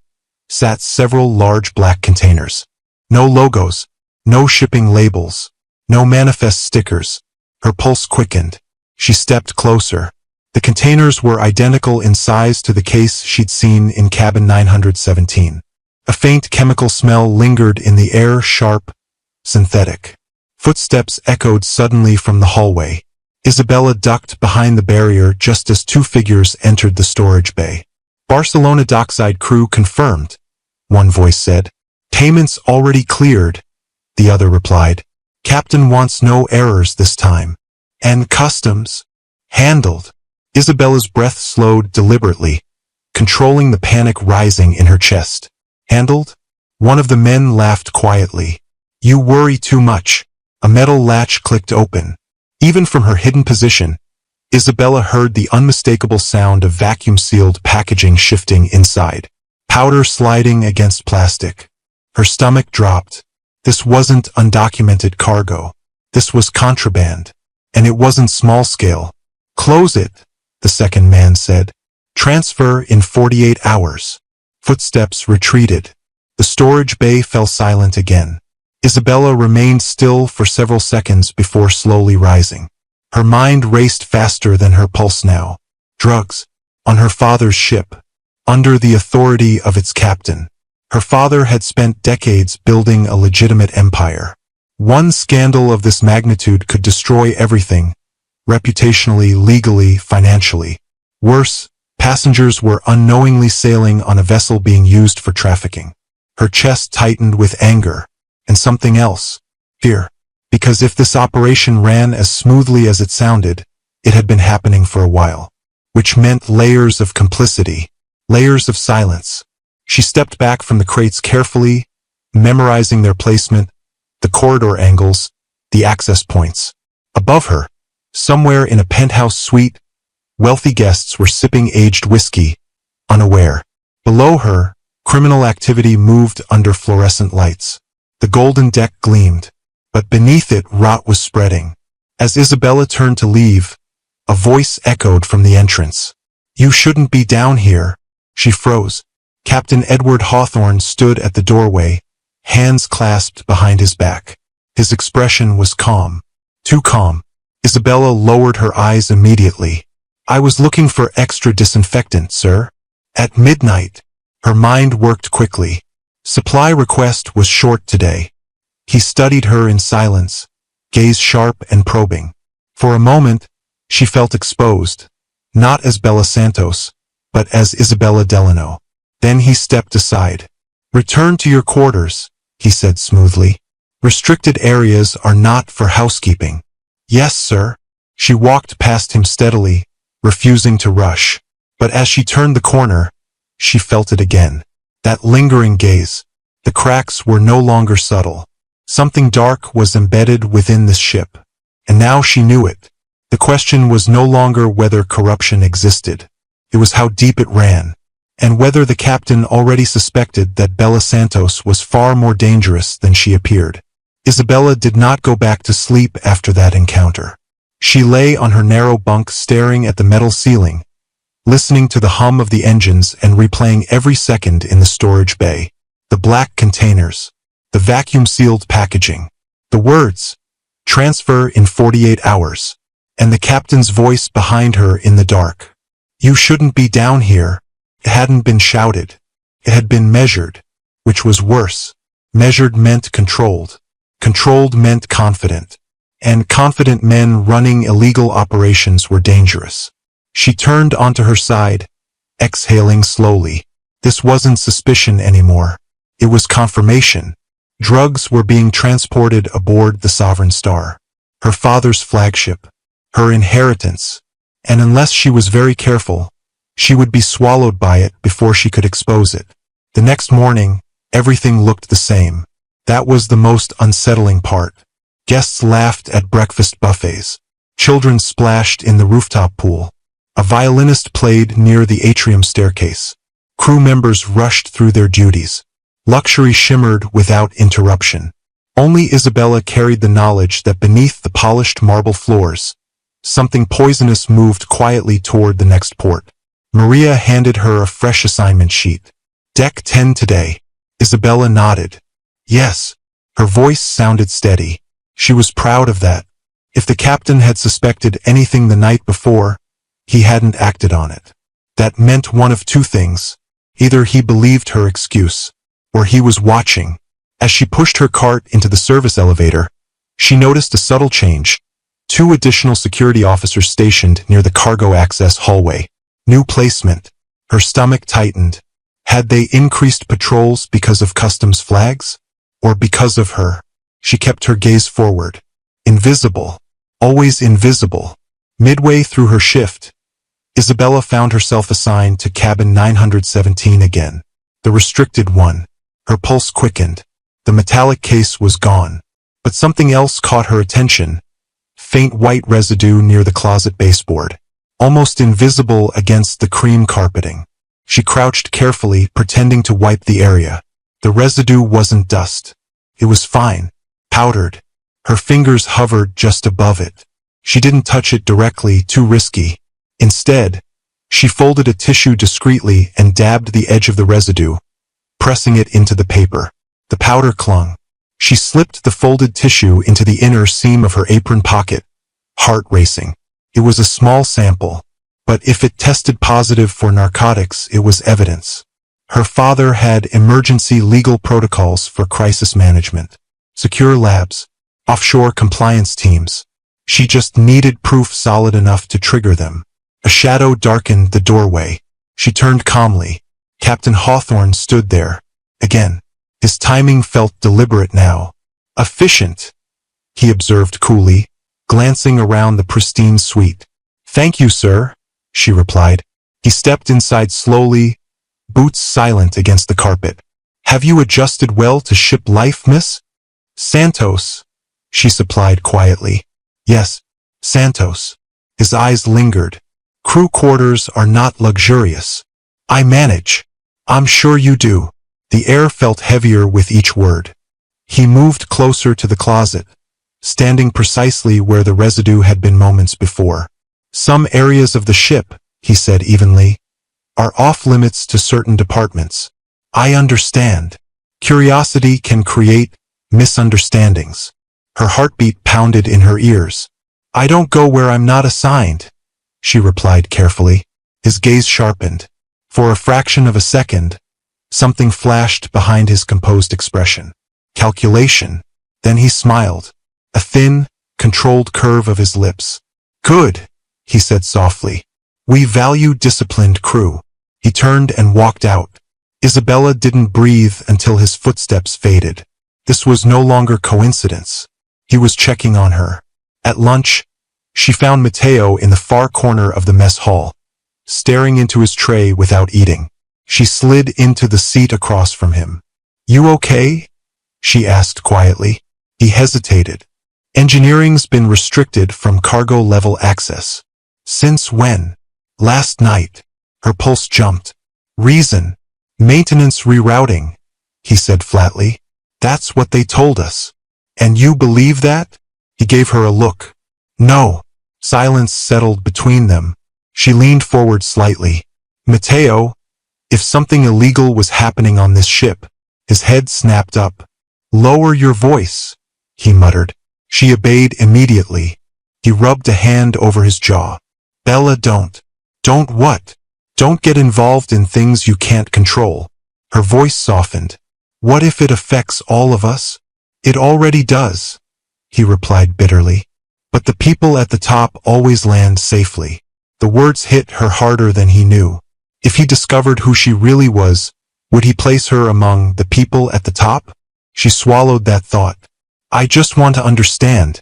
sat several large black containers. No logos, no shipping labels, no manifest stickers. Her pulse quickened. She stepped closer. The containers were identical in size to the case she'd seen in cabin 917. A faint chemical smell lingered in the air, sharp, synthetic. Footsteps echoed suddenly from the hallway. Isabella ducked behind the barrier just as two figures entered the storage bay. "Barcelona dockside crew confirmed," one voice said. "Payments already cleared," the other replied. "Captain wants no errors this time. And customs? Handled." Isabella's breath slowed deliberately, controlling the panic rising in her chest. "Handled?" One of the men laughed quietly. "You worry too much." A metal latch clicked open. Even from her hidden position, Isabella heard the unmistakable sound of vacuum-sealed packaging shifting inside. Powder sliding against plastic. Her stomach dropped. This wasn't undocumented cargo. This was contraband. And it wasn't small-scale. "Close it," the second man said. "Transfer in 48 hours. Footsteps retreated. The storage bay fell silent again. Isabella remained still for several seconds before slowly rising. Her mind raced faster than her pulse now. Drugs. On her father's ship. Under the authority of its captain. Her father had spent decades building a legitimate empire. One scandal of this magnitude could destroy everything. Reputationally, legally, financially. Worse, passengers were unknowingly sailing on a vessel being used for trafficking. Her chest tightened with anger. And something else. Fear. Because if this operation ran as smoothly as it sounded, it had been happening for a while. Which meant layers of complicity. Layers of silence. She stepped back from the crates carefully, memorizing their placement, the corridor angles, the access points. Above her, somewhere in a penthouse suite, wealthy guests were sipping aged whiskey, unaware. Below her, criminal activity moved under fluorescent lights. The golden deck gleamed, but beneath it rot was spreading. As Isabella turned to leave, a voice echoed from the entrance. "You shouldn't be down here." She froze. Captain Edward Hawthorne stood at the doorway, hands clasped behind his back. His expression was calm. Too calm. Isabella lowered her eyes immediately. "I was looking for extra disinfectant, sir." At midnight. Her mind worked quickly. Supply request was short today. He studied her in silence, gaze sharp and probing. For a moment, she felt exposed, not as Bella Santos, but as Isabella Delano. Then he stepped aside. "Return to your quarters," he said smoothly. "Restricted areas are not for housekeeping." "Yes, sir." She walked past him steadily, refusing to rush. But as she turned the corner, she felt it again. That lingering gaze. The cracks were no longer subtle. Something dark was embedded within this ship. And now she knew it. The question was no longer whether corruption existed. It was how deep it ran. And whether the captain already suspected that Bella Santos was far more dangerous than she appeared. Isabella did not go back to sleep after that encounter. She lay on her narrow bunk staring at the metal ceiling, listening to the hum of the engines and replaying every second in the storage bay. The black containers. The vacuum-sealed packaging. The words. "Transfer in 48 hours." And the captain's voice behind her in the dark. "You shouldn't be down here." It hadn't been shouted. It had been measured. Which was worse. Measured meant controlled. Controlled meant confident. And confident men running illegal operations were dangerous. She turned onto her side, exhaling slowly. This wasn't suspicion anymore. It was confirmation. Drugs were being transported aboard the Sovereign Star. Her father's flagship. Her inheritance. And unless she was very careful, she would be swallowed by it before she could expose it. The next morning, everything looked the same. That was the most unsettling part. Guests laughed at breakfast buffets. Children splashed in the rooftop pool. A violinist played near the atrium staircase. Crew members rushed through their duties. Luxury shimmered without interruption. Only Isabella carried the knowledge that beneath the polished marble floors, something poisonous moved quietly toward the next port. Maria handed her a fresh assignment sheet. Deck 10 today. Isabella nodded. Yes. Her voice sounded steady. She was proud of that. If the captain had suspected anything the night before, he hadn't acted on it. That meant one of two things. Either he believed her excuse, or he was watching. As she pushed her cart into the service elevator, she noticed a subtle change. 2 additional security officers stationed near the cargo access hallway. New placement. Her stomach tightened. Had they increased patrols because of customs flags? Or because of her? She kept her gaze forward. Invisible. Always invisible. Midway through her shift, Isabella found herself assigned to cabin 917 again. The restricted one. Her pulse quickened. The metallic case was gone. But something else caught her attention. Faint white residue near the closet baseboard. Almost invisible against the cream carpeting. She crouched carefully, pretending to wipe the area. The residue wasn't dust. It was fine. Powdered. Her fingers hovered just above it. She didn't touch it directly, too risky. Instead, she folded a tissue discreetly and dabbed the edge of the residue, pressing it into the paper. The powder clung. She slipped the folded tissue into the inner seam of her apron pocket, heart racing. It was a small sample, but if it tested positive for narcotics, it was evidence. Her father had emergency legal protocols for crisis management, secure labs, offshore compliance teams. She just needed proof solid enough to trigger them. A shadow darkened the doorway. She turned calmly. Captain Hawthorne stood there. Again. His timing felt deliberate now. Efficient, he observed coolly, glancing around the pristine suite. Thank you, sir, she replied. He stepped inside slowly, boots silent against the carpet. Have you adjusted well to ship life, miss? Santos, she supplied quietly. Yes, Santos. His eyes lingered. Crew quarters are not luxurious. I manage. I'm sure you do. The air felt heavier with each word. He moved closer to the closet, standing precisely where the residue had been moments before. Some areas of the ship, he said evenly, are off-limits to certain departments. I understand. Curiosity can create misunderstandings. Her heartbeat pounded in her ears. I don't go where I'm not assigned, she replied carefully. His gaze sharpened. For a fraction of a second, something flashed behind his composed expression. Calculation. Then he smiled. A thin, controlled curve of his lips. Good, he said softly. We value disciplined crew. He turned and walked out. Isabella didn't breathe until his footsteps faded. This was no longer coincidence. He was checking on her. At lunch, she found Matteo in the far corner of the mess hall, staring into his tray without eating. She slid into the seat across from him. You okay? She asked quietly. He hesitated. Engineering's been restricted from cargo-level access. Since when? Last night. Her pulse jumped. Reason. Maintenance rerouting, he said flatly. That's what they told us. And you believe that? He gave her a look. No. Silence settled between them. She leaned forward slightly. Matteo, if something illegal was happening on this ship, his head snapped up. Lower your voice, he muttered. She obeyed immediately. He rubbed a hand over his jaw. Bella, don't. Don't what? Don't get involved in things you can't control. Her voice softened. What if it affects all of us? It already does, he replied bitterly. But the people at the top always land safely. The words hit her harder than he knew. If he discovered who she really was, would he place her among the people at the top? She swallowed that thought. I just want to understand,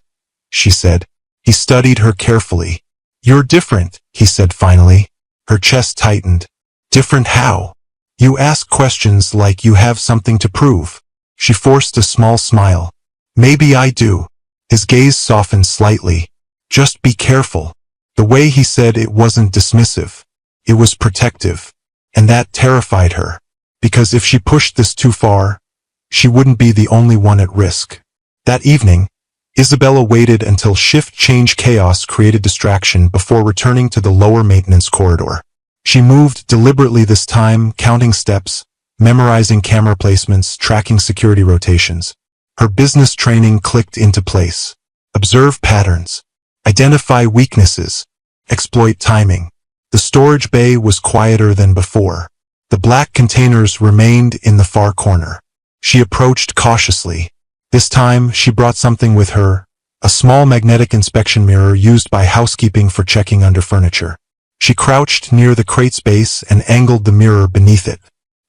she said. He studied her carefully. You're different, he said finally. Her chest tightened. Different how? You ask questions like you have something to prove. She forced a small smile. Maybe I do. His gaze softened slightly. Just be careful. The way he said it wasn't dismissive. It was protective. And that terrified her. Because if she pushed this too far, she wouldn't be the only one at risk. That evening, Isabella waited until shift change chaos created distraction before returning to the lower maintenance corridor. She moved deliberately this time, counting steps, memorizing camera placements, tracking security rotations. Her business training clicked into place. Observe patterns. Identify weaknesses. Exploit timing. The storage bay was quieter than before. The black containers remained in the far corner. She approached cautiously. This time, she brought something with her, a small magnetic inspection mirror used by housekeeping for checking under furniture. She crouched near the crate's base and angled the mirror beneath it.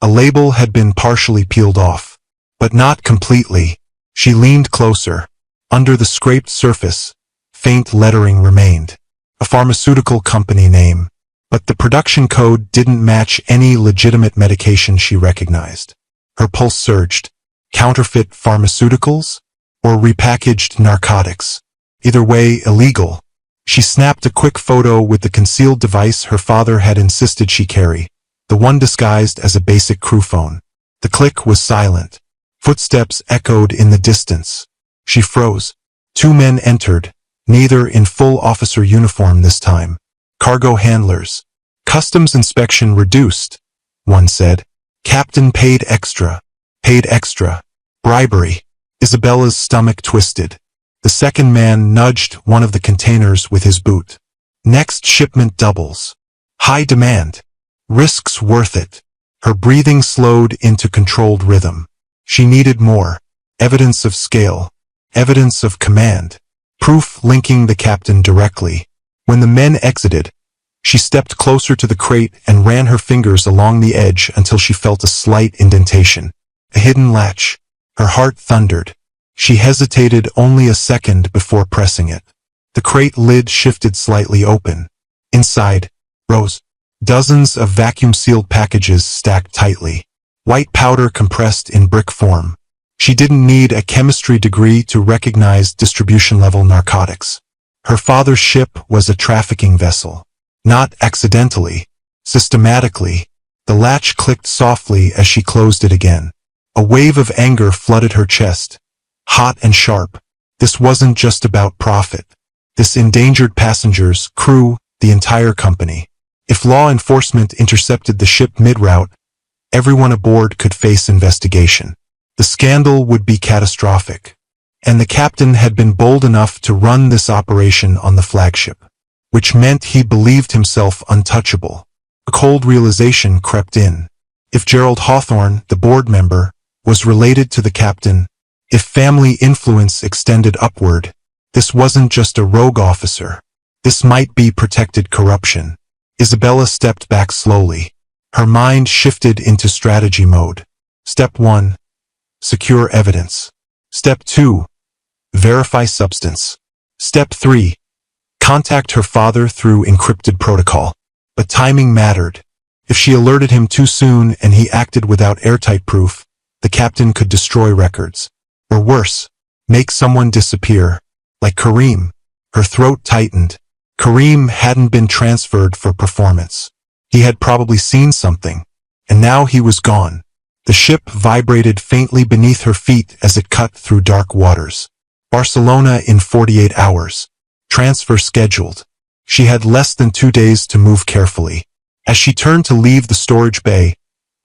A label had been partially peeled off, but not completely. She leaned closer. Under the scraped surface, faint lettering remained. A pharmaceutical company name. But the production code didn't match any legitimate medication she recognized. Her pulse surged. Counterfeit pharmaceuticals? Or repackaged narcotics? Either way, illegal. She snapped a quick photo with the concealed device her father had insisted she carry, the one disguised as a basic crew phone. The click was silent. Footsteps echoed in the distance. She froze. Two men entered, neither in full officer uniform this time. Cargo handlers. Customs inspection reduced, one said. Captain paid extra. Paid extra. Bribery. Isabella's stomach twisted. The second man nudged one of the containers with his boot. Next shipment doubles. High demand. Risks worth it. Her breathing slowed into controlled rhythm. She needed more. Evidence of scale. Evidence of command. Proof linking the captain directly. When the men exited, she stepped closer to the crate and ran her fingers along the edge until she felt a slight indentation. A hidden latch. Her heart thundered. She hesitated only a second before pressing it. The crate lid shifted slightly open. Inside, rose dozens of vacuum-sealed packages stacked tightly. White powder compressed in brick form. She didn't need a chemistry degree to recognize distribution-level narcotics. Her father's ship was a trafficking vessel. Not accidentally. Systematically. The latch clicked softly as she closed it again. A wave of anger flooded her chest. Hot and sharp. This wasn't just about profit. This endangered passengers, crew, the entire company. If law enforcement intercepted the ship mid-route, everyone aboard could face investigation. The scandal would be catastrophic. And the captain had been bold enough to run this operation on the flagship, which meant he believed himself untouchable. A cold realization crept in. If Gerald Hawthorne, the board member, was related to the captain, if family influence extended upward, this wasn't just a rogue officer. This might be protected corruption. Isabella stepped back slowly. Her mind shifted into strategy mode. Step 1. Secure evidence. Step 2. Verify substance. Step 3. Contact her father through encrypted protocol. But timing mattered. If she alerted him too soon and he acted without airtight proof, the captain could destroy records. Or worse, make someone disappear. Like Kareem. Her throat tightened. Kareem hadn't been transferred for performance. He had probably seen something. And now he was gone. The ship vibrated faintly beneath her feet as it cut through dark waters. Barcelona in 48 hours. Transfer scheduled. She had less than 2 days to move carefully. As she turned to leave the storage bay,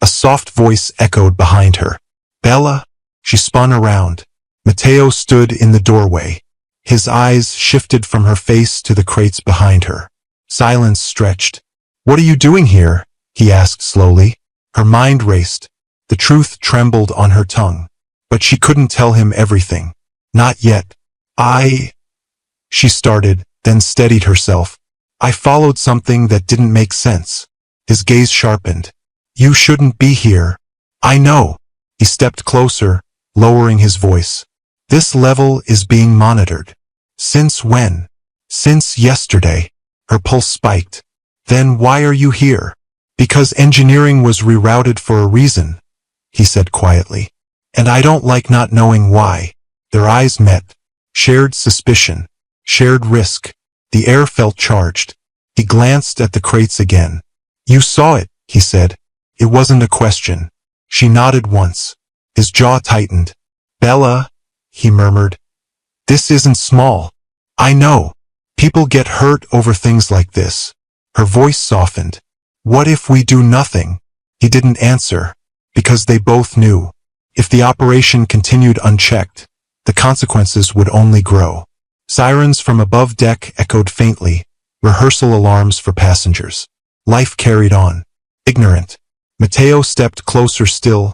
a soft voice echoed behind her. Bella? She spun around. Matteo stood in the doorway. His eyes shifted from her face to the crates behind her. Silence stretched. What are you doing here? He asked slowly. Her mind raced. The truth trembled on her tongue. But she couldn't tell him everything. Not yet. She started, then steadied herself. I followed something that didn't make sense. His gaze sharpened. You shouldn't be here. I know. He stepped closer, lowering his voice. This level is being monitored. Since when? Since yesterday. Her pulse spiked. Then why are you here? Because engineering was rerouted for a reason, he said quietly. And I don't like not knowing why. Their eyes met. Shared suspicion. Shared risk. The air felt charged. He glanced at the crates again. You saw it, he said. It wasn't a question. She nodded once. His jaw tightened. Bella, he murmured. This isn't small. I know. People get hurt over things like this. Her voice softened. What if we do nothing? He didn't answer, because they both knew. If the operation continued unchecked, the consequences would only grow. Sirens from above deck echoed faintly, rehearsal alarms for passengers. Life carried on. Ignorant. Matteo stepped closer still,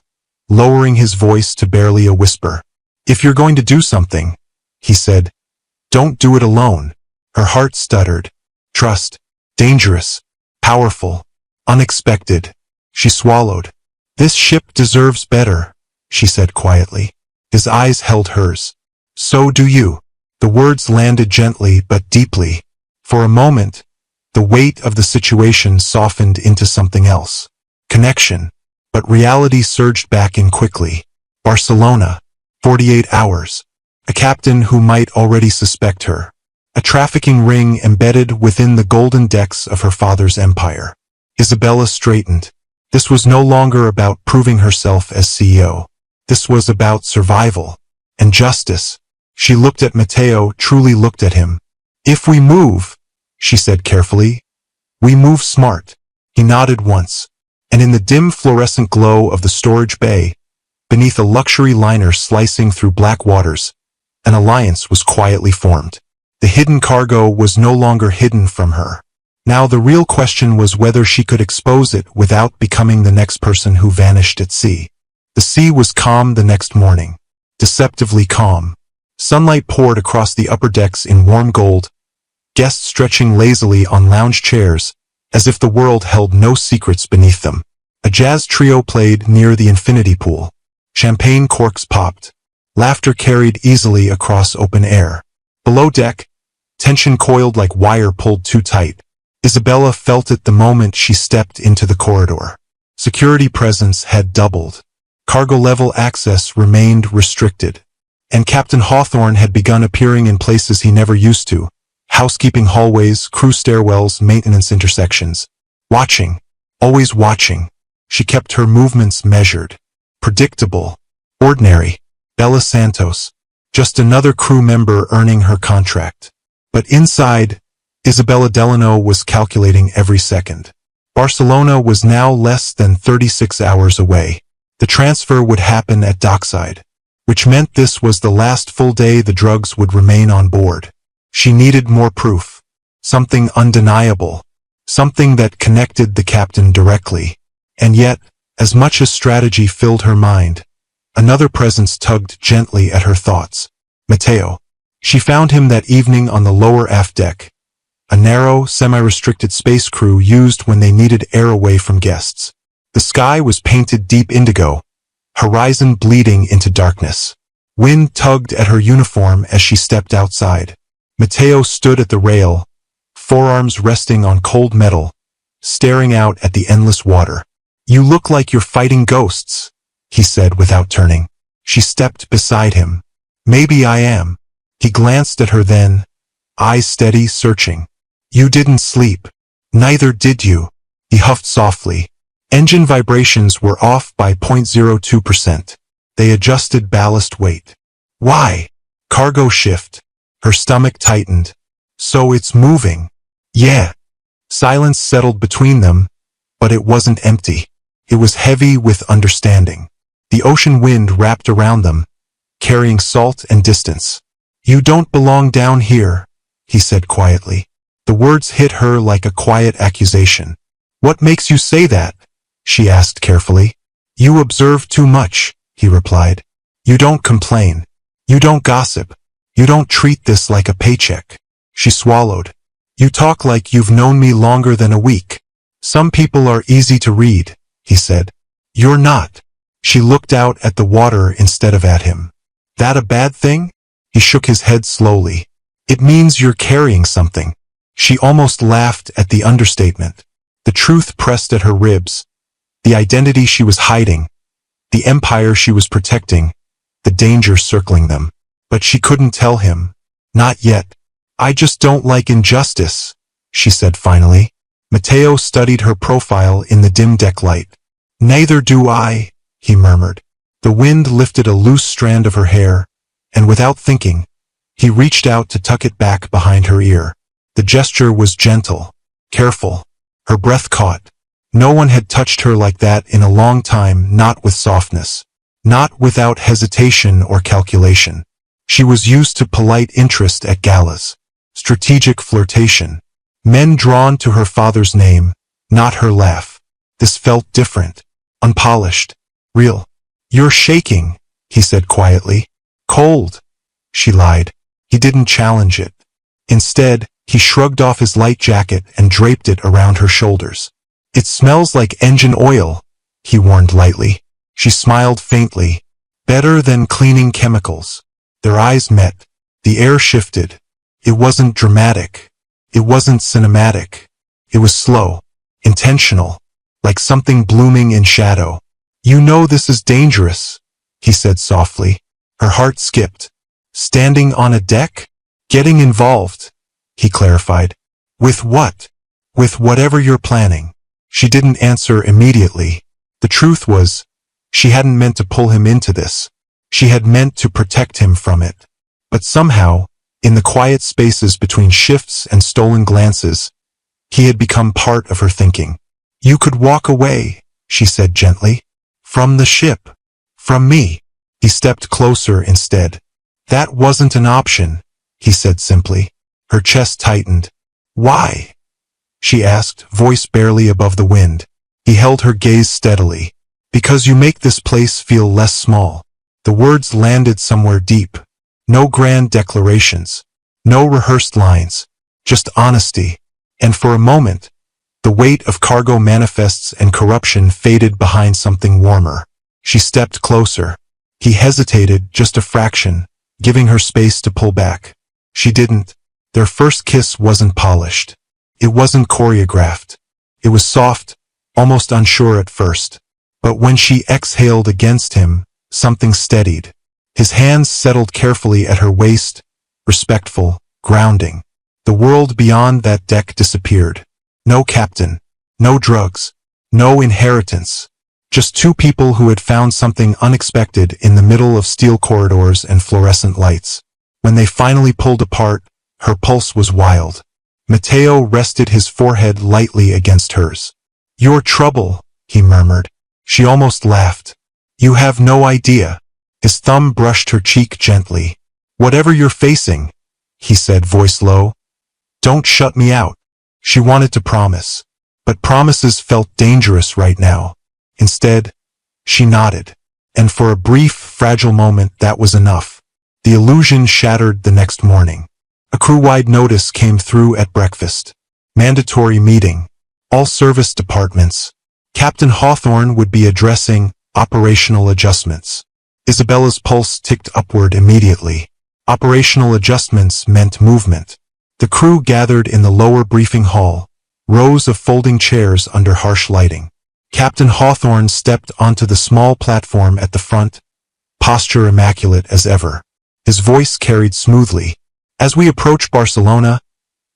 lowering his voice to barely a whisper. If you're going to do something, he said, don't do it alone. Her heart stuttered. Trust. Dangerous. Powerful. Unexpected. She swallowed. This ship deserves better, she said quietly. His eyes held hers. So do you. The words landed gently but deeply. For a moment, the weight of the situation softened into something else. Connection. But reality surged back in quickly. Barcelona. 48 hours. A captain who might already suspect her. A trafficking ring embedded within the golden decks of her father's empire. Isabella straightened. This was no longer about proving herself as CEO. This was about survival. And justice. She looked at Matteo, truly looked at him. If we move, she said carefully, we move smart. He nodded once. And in the dim fluorescent glow of the storage bay, beneath a luxury liner slicing through black waters, an alliance was quietly formed. The hidden cargo was no longer hidden from her. Now the real question was whether she could expose it without becoming the next person who vanished at sea. The sea was calm the next morning. Deceptively calm. Sunlight poured across the upper decks in warm gold, guests stretching lazily on lounge chairs, as if the world held no secrets beneath them. A jazz trio played near the infinity pool. Champagne corks popped. Laughter carried easily across open air. Below deck, tension coiled like wire pulled too tight. Isabella felt it the moment she stepped into the corridor. Security presence had doubled. Cargo-level access remained restricted. And Captain Hawthorne had begun appearing in places he never used to. Housekeeping hallways, crew stairwells, maintenance intersections. Watching. Always watching. She kept her movements measured. Predictable. Ordinary. Bella Santos. Just another crew member earning her contract. But inside, Isabella Delano was calculating every second. Barcelona was now less than 36 hours away. The transfer would happen at dockside, which meant this was the last full day the drugs would remain on board. She needed more proof. Something undeniable. Something that connected the captain directly. And yet, as much as strategy filled her mind, another presence tugged gently at her thoughts. Matteo. She found him that evening on the lower aft deck. A narrow, semi-restricted space crew used when they needed air away from guests. The sky was painted deep indigo, horizon bleeding into darkness. Wind tugged at her uniform as she stepped outside. Matteo stood at the rail, forearms resting on cold metal, staring out at the endless water. You look like you're fighting ghosts, he said without turning. She stepped beside him. Maybe I am. He glanced at her then, eyes steady, searching. You didn't sleep. Neither did you. He huffed softly. Engine vibrations were off by 0.02%. They adjusted ballast weight. Why? Cargo shift. Her stomach tightened. So it's moving. Yeah. Silence settled between them, but it wasn't empty. It was heavy with understanding. The ocean wind wrapped around them, carrying salt and distance. You don't belong down here, he said quietly. The words hit her like a quiet accusation. What makes you say that? She asked carefully. You observe too much, he replied. You don't complain. You don't gossip. You don't treat this like a paycheck. She swallowed. You talk like you've known me longer than a week. Some people are easy to read, he said. You're not. She looked out at the water instead of at him. That a bad thing? He shook his head slowly. It means you're carrying something. She almost laughed at the understatement. The truth pressed at her ribs. The identity she was hiding. The empire she was protecting. The danger circling them. But she couldn't tell him. Not yet. I just don't like injustice, she said finally. Matteo studied her profile in the dim deck light. Neither do I, he murmured. The wind lifted a loose strand of her hair, and without thinking, he reached out to tuck it back behind her ear. The gesture was gentle, careful. Her breath caught. No one had touched her like that in a long time, not with softness, not without hesitation or calculation. She was used to polite interest at galas, strategic flirtation, men drawn to her father's name, not her laugh. This felt different, unpolished, real. You're shaking, he said quietly. Cold, she lied. He didn't challenge it. Instead, he shrugged off his light jacket and draped it around her shoulders. It smells like engine oil, he warned lightly. She smiled faintly. Better than cleaning chemicals. Their eyes met. The air shifted. It wasn't dramatic. It wasn't cinematic. It was slow, intentional, like something blooming in shadow. You know this is dangerous, he said softly. Her heart skipped. Standing on a deck? Getting involved, he clarified. With what? With whatever you're planning. She didn't answer immediately. The truth was, she hadn't meant to pull him into this. She had meant to protect him from it. But somehow, in the quiet spaces between shifts and stolen glances, he had become part of her thinking. You could walk away, she said gently. From the ship. From me. He stepped closer instead. That wasn't an option, he said simply. Her chest tightened. Why? She asked, voice barely above the wind. He held her gaze steadily. Because you make this place feel less small. The words landed somewhere deep. No grand declarations. No rehearsed lines. Just honesty. And for a moment, the weight of cargo manifests and corruption faded behind something warmer. She stepped closer. He hesitated just a fraction, giving her space to pull back. She didn't. Their first kiss wasn't polished. It wasn't choreographed. It was soft, almost unsure at first. But when she exhaled against him, something steadied. His hands settled carefully at her waist, respectful, grounding. The world beyond that deck disappeared. No captain, no drugs, no inheritance. Just two people who had found something unexpected in the middle of steel corridors and fluorescent lights. When they finally pulled apart, her pulse was wild. Matteo rested his forehead lightly against hers. Your trouble, he murmured. She almost laughed. You have no idea. His thumb brushed her cheek gently. Whatever you're facing, he said, voice low. Don't shut me out. She wanted to promise, but promises felt dangerous right now. Instead, she nodded, and for a brief, fragile moment that was enough. The illusion shattered the next morning. A crew-wide notice came through at breakfast. Mandatory meeting. All service departments. Captain Hawthorne would be addressing operational adjustments. Isabella's pulse ticked upward immediately. Operational adjustments meant movement. The crew gathered in the lower briefing hall, rows of folding chairs under harsh lighting. Captain Hawthorne stepped onto the small platform at the front, posture immaculate as ever. His voice carried smoothly. As we approach Barcelona,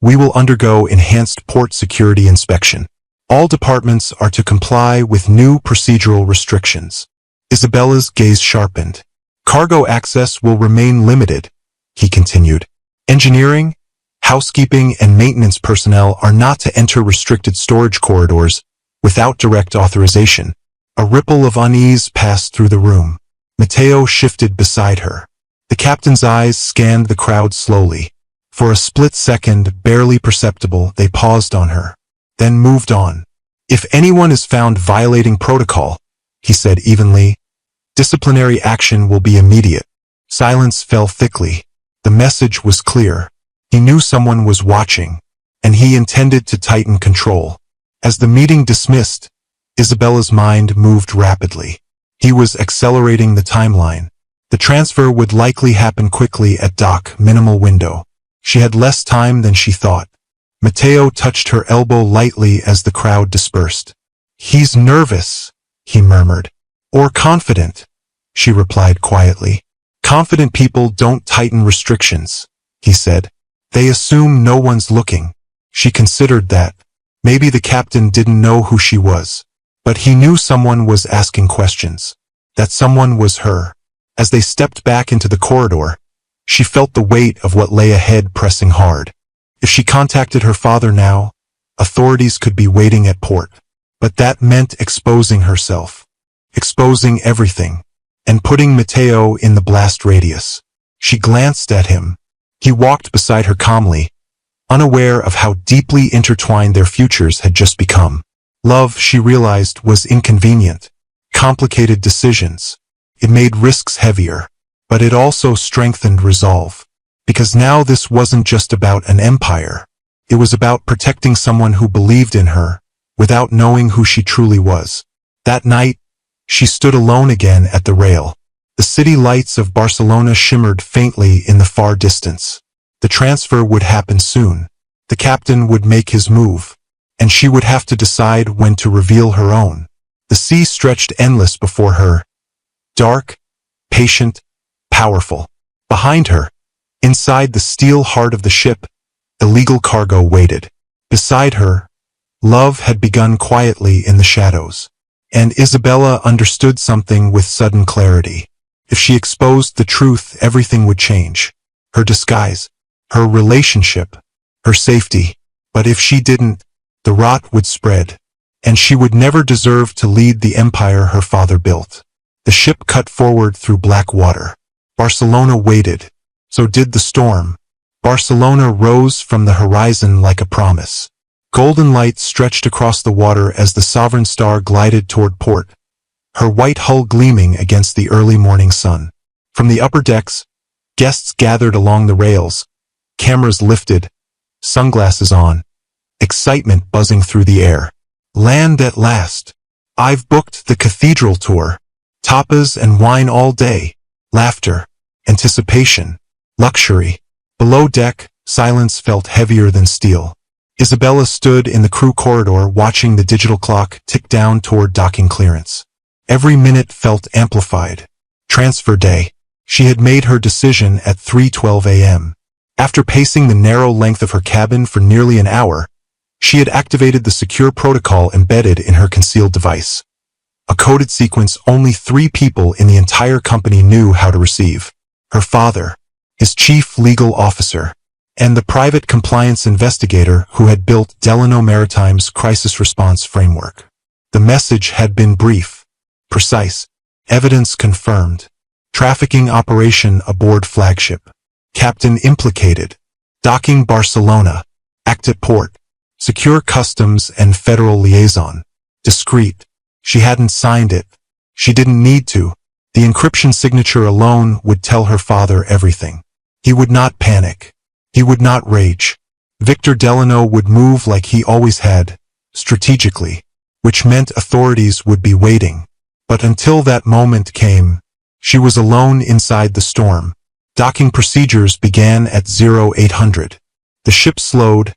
we will undergo enhanced port security inspection. All departments are to comply with new procedural restrictions. Isabella's gaze sharpened. Cargo access will remain limited, he continued. Engineering, housekeeping, and maintenance personnel are not to enter restricted storage corridors without direct authorization. A ripple of unease passed through the room. Matteo shifted beside her. The captain's eyes scanned the crowd slowly. For a split second, barely perceptible, they paused on her, then moved on. If anyone is found violating protocol, he said evenly. Disciplinary action will be immediate. Silence fell thickly. The message was clear. He knew someone was watching, and he intended to tighten control. As the meeting dismissed, Isabella's mind moved rapidly. He was accelerating the timeline. The transfer would likely happen quickly at dock minimal window. She had less time than she thought. Matteo touched her elbow lightly as the crowd dispersed. "He's nervous," he murmured. "Or confident," she replied quietly. "Confident people don't tighten restrictions," he said. "They assume no one's looking." She considered that. Maybe the captain didn't know who she was. But he knew someone was asking questions. That someone was her. As they stepped back into the corridor, she felt the weight of what lay ahead pressing hard. If she contacted her father now, authorities could be waiting at port. But that meant exposing herself. Exposing everything. And putting Matteo in the blast radius. She glanced at him. He walked beside her calmly, unaware of how deeply intertwined their futures had just become. Love, she realized, was inconvenient. Complicated decisions. It made risks heavier. But it also strengthened resolve. Because now this wasn't just about an empire. It was about protecting someone who believed in her, without knowing who she truly was. That night, she stood alone again at the rail. The city lights of Barcelona shimmered faintly in the far distance. The transfer would happen soon. The captain would make his move. And she would have to decide when to reveal her own. The sea stretched endless before her. Dark, patient, powerful. Behind her, inside the steel heart of the ship, illegal cargo waited. Beside her, love had begun quietly in the shadows. And Isabella understood something with sudden clarity. If she exposed the truth, everything would change. Her disguise, her relationship, her safety. But if she didn't, the rot would spread. And she would never deserve to lead the empire her father built. The ship cut forward through black water. Barcelona waited. So did the storm. Barcelona rose from the horizon like a promise. Golden light stretched across the water as the sovereign star glided toward port, her white hull gleaming against the early morning sun. From the upper decks, guests gathered along the rails, cameras lifted, sunglasses on, excitement buzzing through the air. Land at last. I've booked the cathedral tour. Tapas and wine all day. Laughter, anticipation, luxury. Below deck, silence felt heavier than steel. Isabella stood in the crew corridor watching the digital clock tick down toward docking clearance. Every minute felt amplified. Transfer day. She had made her decision at 3:12 a.m. After pacing the narrow length of her cabin for nearly an hour, she had activated the secure protocol embedded in her concealed device. A coded sequence only 3 people in the entire company knew how to receive. Her father, his chief legal officer, and the private compliance investigator who had built Delano Maritime's crisis response framework. The message had been brief, precise, evidence confirmed. Trafficking operation aboard flagship. Captain implicated. Docking Barcelona. Act at port. Secure customs and federal liaison. Discreet. She hadn't signed it. She didn't need to. The encryption signature alone would tell her father everything. He would not panic. He would not rage. Victor Delano would move like he always had, strategically, which meant authorities would be waiting. But until that moment came, she was alone inside the storm. Docking procedures began at 0800. The ship slowed,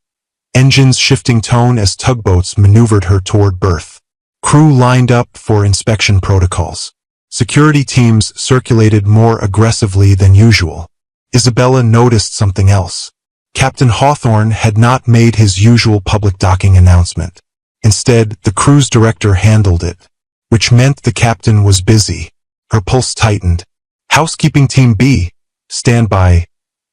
engines shifting tone as tugboats maneuvered her toward berth. Crew lined up for inspection protocols. Security teams circulated more aggressively than usual. Isabella noticed something else. Captain Hawthorne had not made his usual public docking announcement. Instead, the cruise director handled it, which meant the captain was busy. Her pulse tightened. Housekeeping Team B, stand by,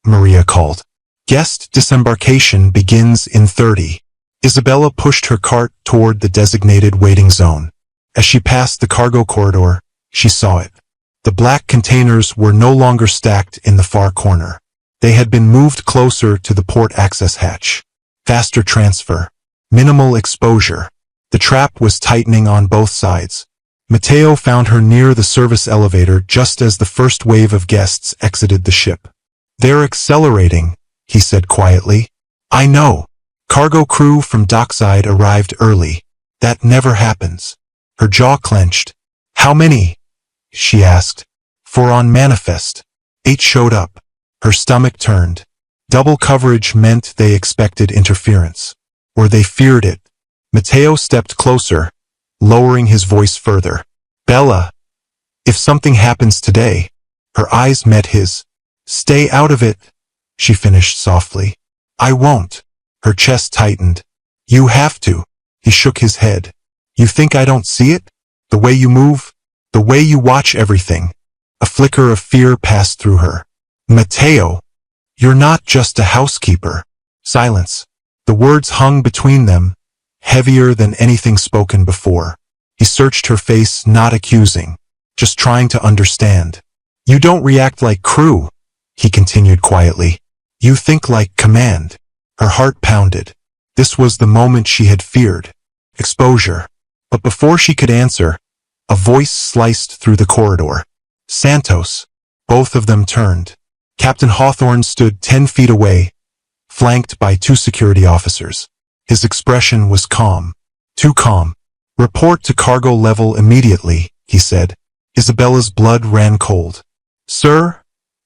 Maria called. Guest disembarkation begins in 30. Isabella pushed her cart toward the designated waiting zone. As she passed the cargo corridor, she saw it. The black containers were no longer stacked in the far corner. They had been moved closer to the port access hatch. Faster transfer. Minimal exposure. The trap was tightening on both sides. Mateo found her near the service elevator just as the first wave of guests exited the ship. "They're accelerating," he said quietly. "I know. Cargo crew from dockside arrived early. That never happens." Her jaw clenched. "How many?" she asked. "4 on manifest. 8 showed up." Her stomach turned. Double coverage meant they expected interference. Or they feared it. Mateo stepped closer, lowering his voice further. "Bella, if something happens today." Her eyes met his. "Stay out of it," she finished softly. "I won't." Her chest tightened. "You have to." He shook his head. "You think I don't see it? The way you move? The way you watch everything?" A flicker of fear passed through her. "Mateo, you're not just a housekeeper." Silence. The words hung between them, heavier than anything spoken before. He searched her face, not accusing, just trying to understand. "You don't react like crew," he continued quietly. "You think like command." Her heart pounded. This was the moment she had feared. Exposure. But before she could answer, a voice sliced through the corridor. "Santos." Both of them turned. Captain Hawthorne stood 10 feet away, flanked by 2 security officers. His expression was calm. Too calm. "Report to cargo level immediately," he said. Isabella's blood ran cold. "Sir?"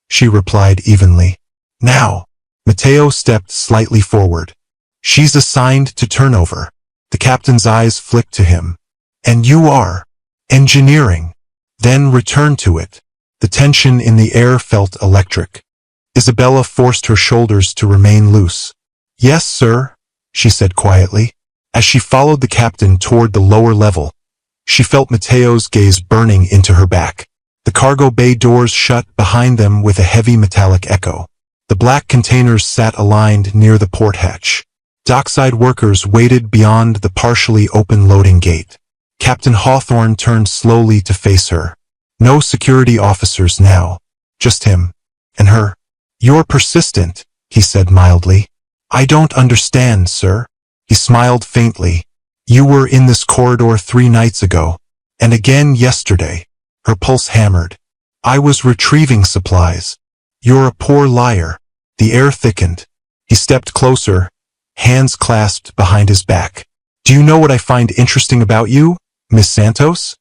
she replied evenly. "Now." Mateo stepped slightly forward. "She's assigned to turnover." The captain's eyes flicked to him. "And you are?" "Engineering." "Then return to it." The tension in the air felt electric. Isabella forced her shoulders to remain loose. "Yes, sir," she said quietly. As she followed the captain toward the lower level, she felt Mateo's gaze burning into her back. The cargo bay doors shut behind them with a heavy metallic echo. The black containers sat aligned near the port hatch. Dockside workers waited beyond the partially open loading gate. Captain Hawthorne turned slowly to face her. No security officers now. Just him. And her. "You're persistent," he said mildly. "I don't understand, sir." He smiled faintly. "You were in this corridor 3 nights ago. And again yesterday." Her pulse hammered. "I was retrieving supplies." "You're a poor liar." The air thickened. He stepped closer, hands clasped behind his back. "Do you know what I find interesting about you, Miss Santos?"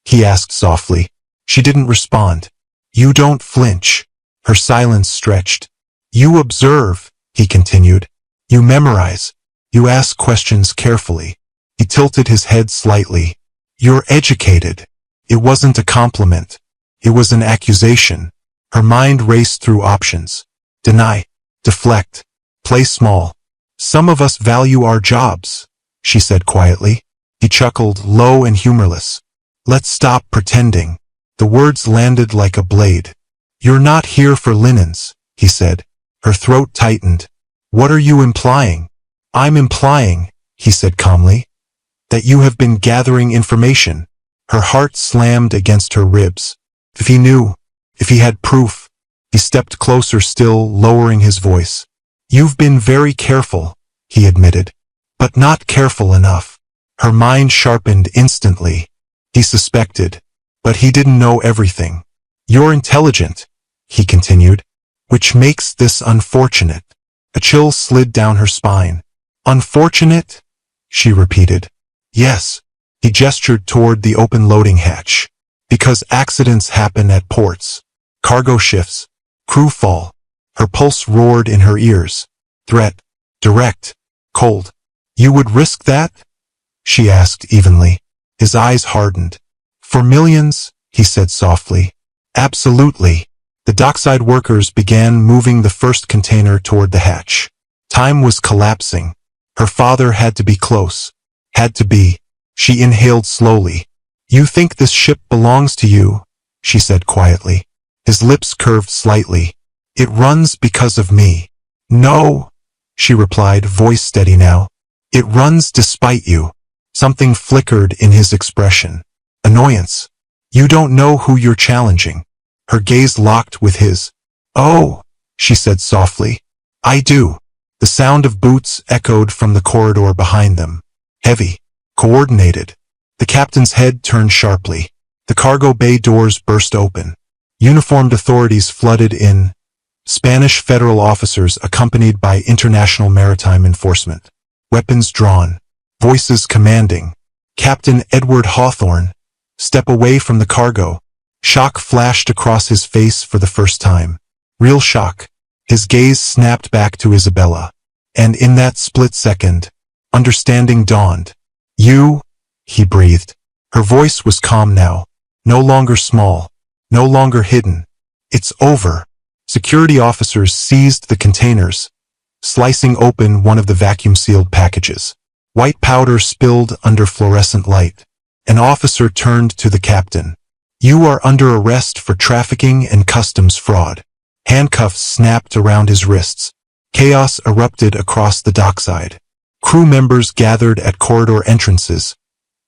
he asked softly. She didn't respond. "You don't flinch." Her silence stretched. "You observe," he continued. "You memorize. You ask questions carefully." He tilted his head slightly. "You're educated." It wasn't a compliment. It was an accusation. Her mind raced through options. Deny. Deflect. Play small. "Some of us value our jobs," she said quietly. He chuckled, low and humorless. "Let's stop pretending." The words landed like a blade. "You're not here for linens," he said. Her throat tightened. "What are you implying?" "I'm implying," he said calmly, "that you have been gathering information." Her heart slammed against her ribs. If he knew, if he had proof. He stepped closer, still lowering his voice. "You've been very careful," he admitted, "but not careful enough." Her mind sharpened instantly. He suspected, but he didn't know everything. "You're intelligent," he continued, "which makes this unfortunate." A chill slid down her spine. "Unfortunate?" she repeated. "Yes." He gestured toward the open loading hatch. "Because accidents happen at ports. Cargo shifts. Crew fall." Her pulse roared in her ears. Threat. Direct. Cold. "You would risk that?" she asked evenly. His eyes hardened. "For millions?" he said softly. "Absolutely." The dockside workers began moving the first container toward the hatch. Time was collapsing. Her father had to be close. Had to be. She inhaled slowly. "You think this ship belongs to you?" she said quietly. His lips curved slightly. "It runs because of me." "No," she replied, voice steady now. "It runs despite you." Something flickered in his expression. Annoyance. "You don't know who you're challenging." Her gaze locked with his. "Oh," she said softly. "I do." The sound of boots echoed from the corridor behind them. Heavy. Coordinated. The captain's head turned sharply. The cargo bay doors burst open. Uniformed authorities flooded in. Spanish federal officers accompanied by international maritime enforcement. Weapons drawn. Voices commanding. Captain Edward Hawthorne, step away from the cargo. Shock flashed across his face for the first time. Real shock. His gaze snapped back to Isabella. And in that split second, understanding dawned. You, he breathed. Her voice was calm now. No longer small. No longer hidden. It's over. Security officers seized the containers, slicing open one of the vacuum-sealed packages. White powder spilled under fluorescent light. An officer turned to the captain. You are under arrest for trafficking and customs fraud. Handcuffs snapped around his wrists. Chaos erupted across the dockside. Crew members gathered at corridor entrances,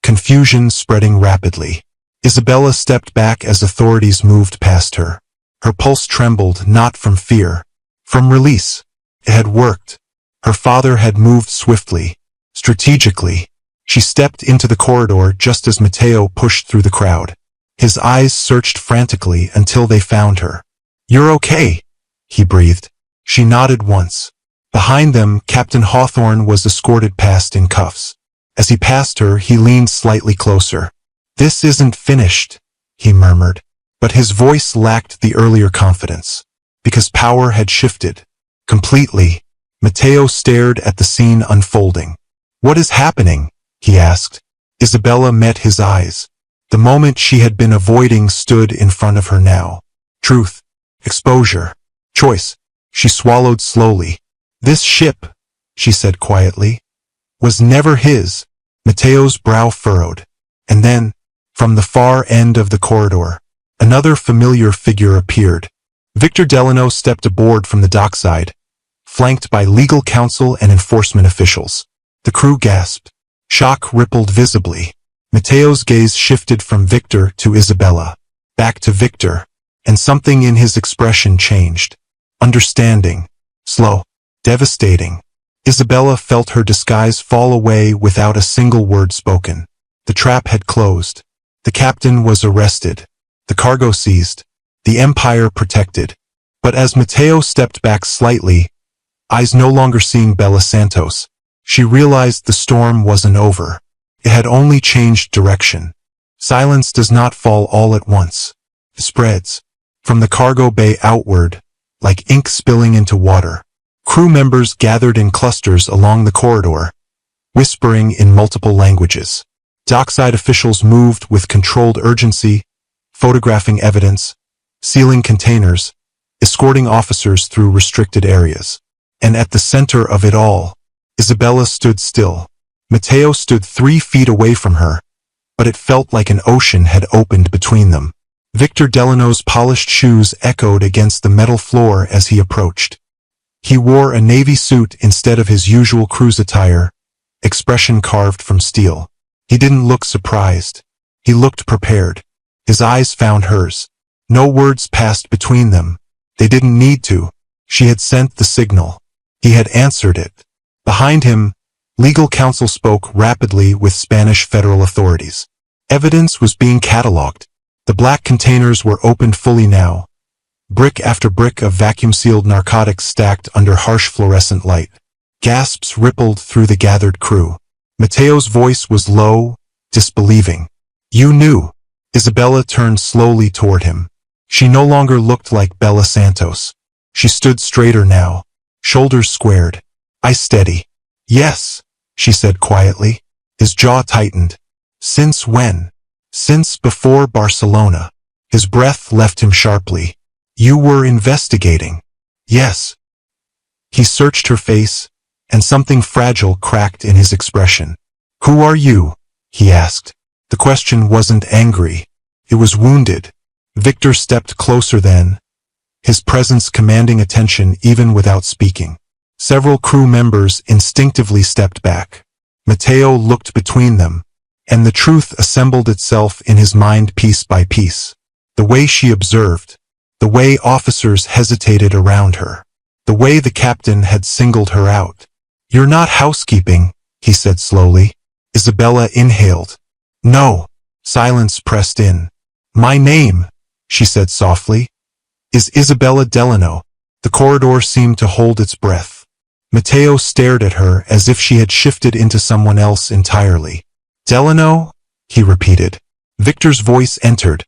confusion spreading rapidly. Isabella stepped back as authorities moved past her. Her pulse trembled, not from fear, from release. It had worked. Her father had moved swiftly, strategically. She stepped into the corridor just as Mateo pushed through the crowd. His eyes searched frantically until they found her. You're okay, he breathed. She nodded once. Behind them, Captain Hawthorne was escorted past in cuffs. As he passed her, he leaned slightly closer. This isn't finished, he murmured. But his voice lacked the earlier confidence. Because power had shifted. Completely. Mateo stared at the scene unfolding. What is happening? He asked. Isabella met his eyes. The moment she had been avoiding stood in front of her now. Truth. Exposure. Choice. She swallowed slowly. This ship, she said quietly, was never his. Mateo's brow furrowed. And then, from the far end of the corridor, another familiar figure appeared. Victor Delano stepped aboard from the dockside, flanked by legal counsel and enforcement officials. The crew gasped. Shock rippled visibly. Mateo's gaze shifted from Victor to Isabella, back to Victor, and something in his expression changed. Understanding. Slow. Devastating. Isabella felt her disguise fall away without a single word spoken. The trap had closed. The captain was arrested. The cargo seized. The empire protected. But as Mateo stepped back slightly, eyes no longer seeing Bella Santos, she realized the storm wasn't over. It had only changed direction. Silence does not fall all at once. It spreads. From the cargo bay outward, like ink spilling into water. Crew members gathered in clusters along the corridor, whispering in multiple languages. Dockside officials moved with controlled urgency, photographing evidence, sealing containers, escorting officers through restricted areas. And at the center of it all, Isabella stood still. Mateo stood 3 feet away from her, but it felt like an ocean had opened between them. Victor Delano's polished shoes echoed against the metal floor as he approached. He wore a navy suit instead of his usual cruise attire, expression carved from steel. He didn't look surprised. He looked prepared. His eyes found hers. No words passed between them. They didn't need to. She had sent the signal. He had answered it. Behind him, legal counsel spoke rapidly with Spanish federal authorities. Evidence was being catalogued. The black containers were opened fully now. Brick after brick of vacuum-sealed narcotics stacked under harsh fluorescent light. Gasps rippled through the gathered crew. Mateo's voice was low, disbelieving. You knew. Isabella turned slowly toward him. She no longer looked like Bella Santos. She stood straighter now, shoulders squared, eyes steady. Yes, she said quietly. His jaw tightened. Since when? Since before Barcelona. His breath left him sharply. You were investigating. Yes. He searched her face, and something fragile cracked in his expression. Who are you? He asked. The question wasn't angry. It was wounded. Victor stepped closer then, his presence commanding attention even without speaking. Several crew members instinctively stepped back. Mateo looked between them, and the truth assembled itself in his mind piece by piece. The way she observed, the way officers hesitated around her, the way the captain had singled her out. You're not housekeeping, he said slowly. Isabella inhaled. No. Silence pressed in. My name, she said softly, is Isabella Delano. The corridor seemed to hold its breath. Matteo stared at her as if she had shifted into someone else entirely. Delano? He repeated. Victor's voice entered,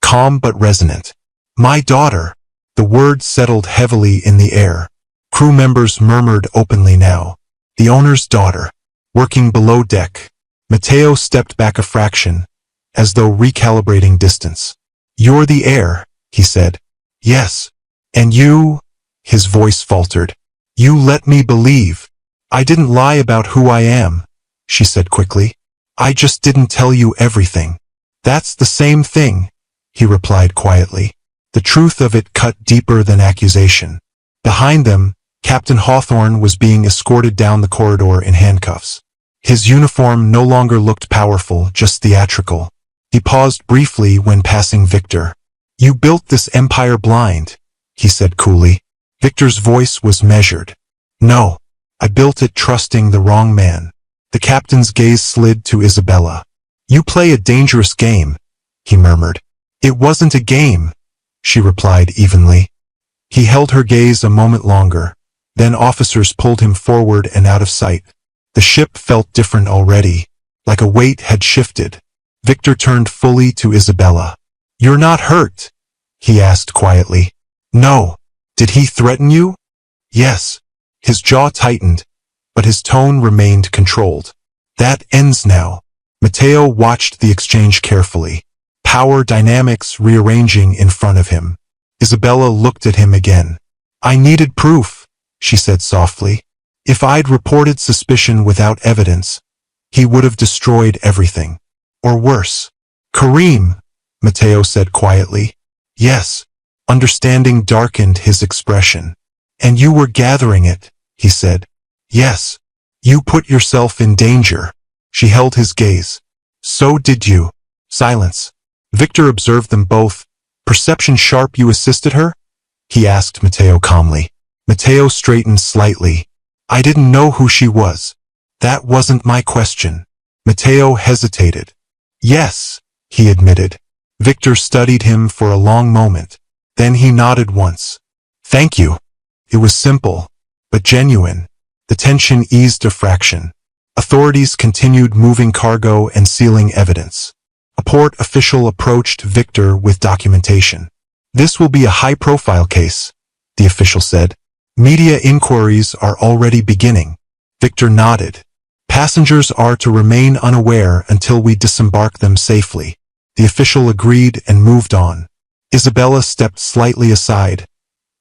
calm but resonant. My daughter. The word settled heavily in the air. Crew members murmured openly now. The owner's daughter. Working below deck. Matteo stepped back a fraction, as though recalibrating distance. You're the heir, he said. Yes. And you? His voice faltered. You let me believe. I didn't lie about who I am, she said quickly. I just didn't tell you everything. That's the same thing, he replied quietly. The truth of it cut deeper than accusation. Behind them, Captain Hawthorne was being escorted down the corridor in handcuffs. His uniform no longer looked powerful, just theatrical. He paused briefly when passing Victor. You built this empire blind, he said coolly. Victor's voice was measured. No, I built it trusting the wrong man. The captain's gaze slid to Isabella. You play a dangerous game, he murmured. It wasn't a game, she replied evenly. He held her gaze a moment longer. Then officers pulled him forward and out of sight. The ship felt different already, like a weight had shifted. Victor turned fully to Isabella. You're not hurt? He asked quietly. No. Did he threaten you? Yes. His jaw tightened, but his tone remained controlled. That ends now. Matteo watched the exchange carefully. Power dynamics rearranging in front of him. Isabella looked at him again. I needed proof, she said softly. If I'd reported suspicion without evidence, he would have destroyed everything. Or worse. Kareem, Matteo said quietly. Yes. Understanding darkened his expression. And you were gathering it, he said. Yes. You put yourself in danger. She held his gaze. So did you. Silence. Victor observed them both. Perception sharp. You assisted her? He asked Matteo calmly. Matteo straightened slightly. I didn't know who she was. That wasn't my question. Matteo hesitated. Yes, he admitted. Victor studied him for a long moment. Then he nodded once. Thank you. It was simple, but genuine. The tension eased a fraction. Authorities continued moving cargo and sealing evidence. A port official approached Victor with documentation. This will be a high-profile case, the official said. Media inquiries are already beginning. Victor nodded. Passengers are to remain unaware until we disembark them safely. The official agreed and moved on. Isabella stepped slightly aside,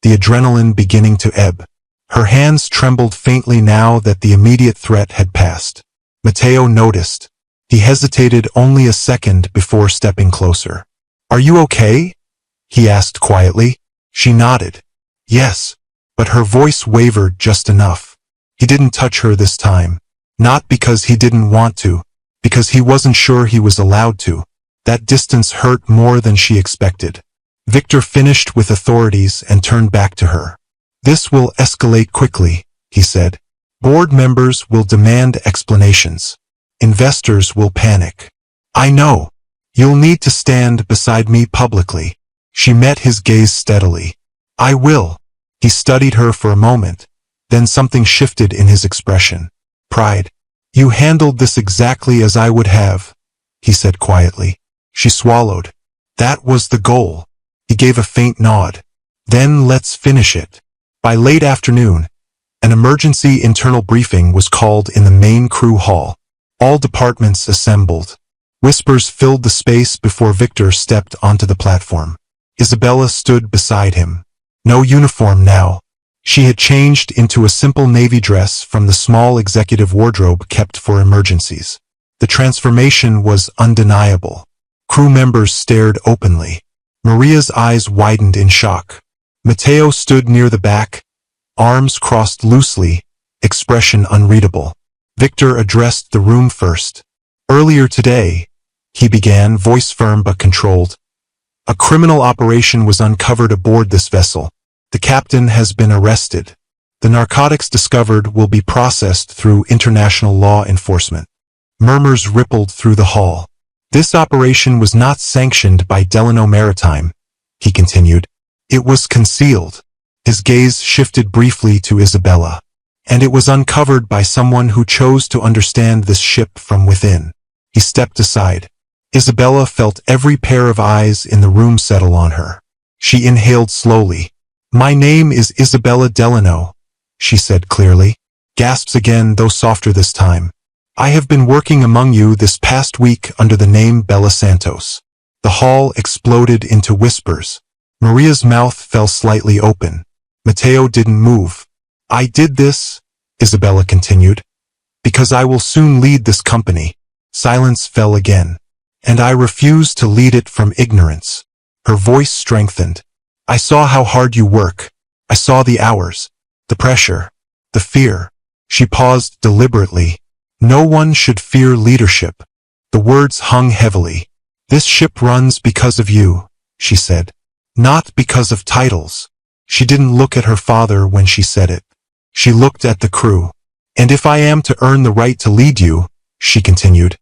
the adrenaline beginning to ebb. Her hands trembled faintly now that the immediate threat had passed. Matteo noticed. He hesitated only a second before stepping closer. Are you okay? He asked quietly. She nodded. Yes, but her voice wavered just enough. He didn't touch her this time. Not because he didn't want to, because he wasn't sure he was allowed to. That distance hurt more than she expected. Victor finished with authorities and turned back to her. This will escalate quickly, he said. Board members will demand explanations. Investors will panic. I know. You'll need to stand beside me publicly. She met his gaze steadily. I will. He studied her for a moment. Then something shifted in his expression. Pride. You handled this exactly as I would have, he said quietly. She swallowed. That was the goal. He gave a faint nod. Then let's finish it. By late afternoon, an emergency internal briefing was called in the main crew hall. All departments assembled. Whispers filled the space before Victor stepped onto the platform. Isabella stood beside him. No uniform now. She had changed into a simple navy dress from the small executive wardrobe kept for emergencies. The transformation was undeniable. Crew members stared openly. Maria's eyes widened in shock. Matteo stood near the back, arms crossed loosely, expression unreadable. Victor addressed the room first. Earlier today, he began, voice firm but controlled. A criminal operation was uncovered aboard this vessel. The captain has been arrested. The narcotics discovered will be processed through international law enforcement. Murmurs rippled through the hall. This operation was not sanctioned by Delano Maritime, he continued. It was concealed. His gaze shifted briefly to Isabella. And it was uncovered by someone who chose to understand this ship from within. He stepped aside. Isabella felt every pair of eyes in the room settle on her. She inhaled slowly. My name is Isabella Delano, she said clearly. Gasps again, though softer this time. I have been working among you this past week under the name Bella Santos. The hall exploded into whispers. Maria's mouth fell slightly open. Mateo didn't move. I did this, Isabella continued, because I will soon lead this company. Silence fell again. And I refuse to lead it from ignorance. Her voice strengthened. I saw how hard you work. I saw the hours, the pressure, the fear. She paused deliberately. No one should fear leadership. The words hung heavily. This ship runs because of you, she said. Not because of titles. She didn't look at her father when she said it. She looked at the crew. And if I am to earn the right to lead you, she continued,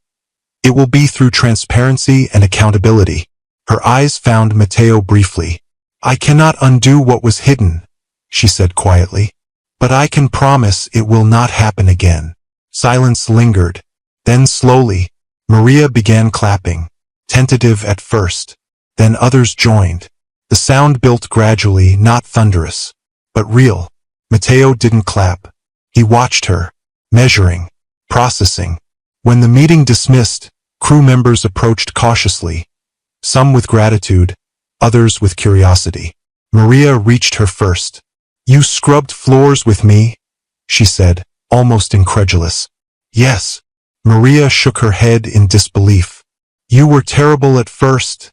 it will be through transparency and accountability. Her eyes found Mateo briefly. I cannot undo what was hidden, she said quietly. But I can promise it will not happen again. Silence lingered. Then slowly, Maria began clapping, tentative at first. Then others joined. The sound built gradually, not thunderous, but real. Mateo didn't clap. He watched her, measuring, processing. When the meeting dismissed, crew members approached cautiously, some with gratitude, others with curiosity. Maria reached her first. You scrubbed floors with me, she said, almost incredulous. Yes. Maria shook her head in disbelief. You were terrible at first,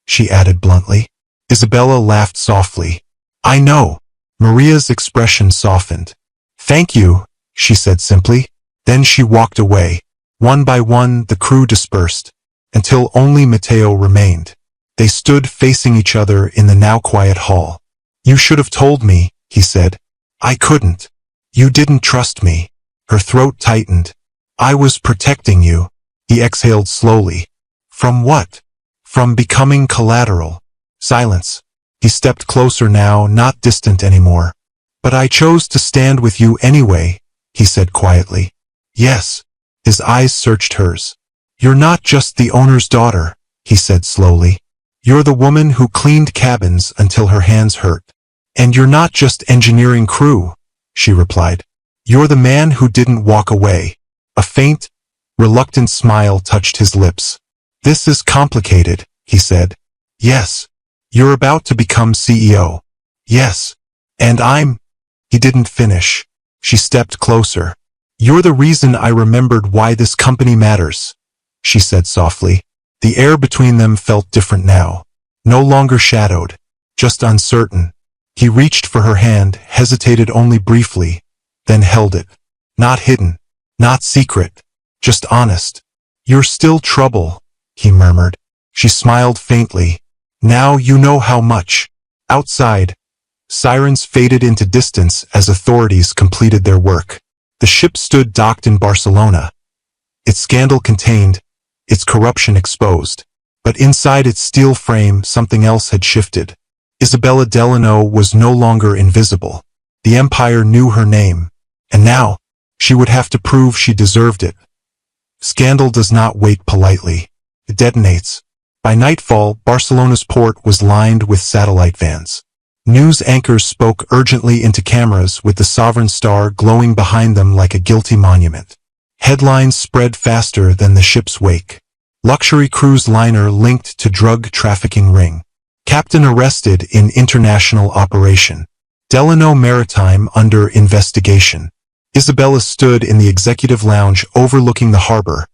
she added bluntly. Isabella laughed softly. I know. Maria's expression softened. Thank you, she said simply. Then she walked away. One by one, the crew dispersed, until only Mateo remained. They stood facing each other in the now quiet hall. You should have told me, he said. I couldn't. You didn't trust me. Her throat tightened. I was protecting you. He exhaled slowly. From what? From becoming collateral. Silence. He stepped closer now, not distant anymore. But I chose to stand with you anyway, he said quietly. Yes. His eyes searched hers. You're not just the owner's daughter, he said slowly. You're the woman who cleaned cabins until her hands hurt. And you're not just engineering crew, she replied. You're the man who didn't walk away. A faint, reluctant smile touched his lips. This is complicated, he said. Yes. You're about to become CEO. Yes. And He didn't finish. She stepped closer. You're the reason I remembered why this company matters, she said softly. The air between them felt different now. No longer shadowed, just uncertain. He reached for her hand, hesitated only briefly, then held it. Not hidden, not secret, just honest. You're still trouble, he murmured. She smiled faintly. Now you know how much. Outside, sirens faded into distance as authorities completed their work. The ship stood docked in Barcelona, its scandal contained, its corruption exposed. But inside its steel frame, something else had shifted. Isabella Delano was no longer invisible. The empire knew her name, and now, she would have to prove she deserved it. Scandal does not wait politely. It detonates. By nightfall, Barcelona's port was lined with satellite vans. News anchors spoke urgently into cameras with the sovereign star glowing behind them like a guilty monument. Headlines spread faster than the ship's wake. Luxury cruise liner linked to drug trafficking ring. Captain arrested in international operation. Delano Maritime under investigation. Isabella stood in the executive lounge overlooking the harbor,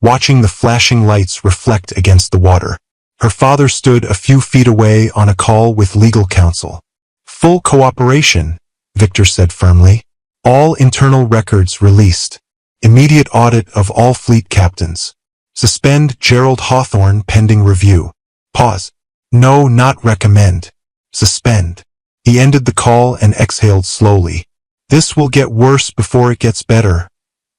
watching the flashing lights reflect against the water. Her father stood a few feet away on a call with legal counsel. Full cooperation, Victor said firmly. All internal records released. Immediate audit of all fleet captains. Suspend Gerald Hawthorne pending review. Pause. No, not recommend. Suspend. He ended the call and exhaled slowly. This will get worse before it gets better,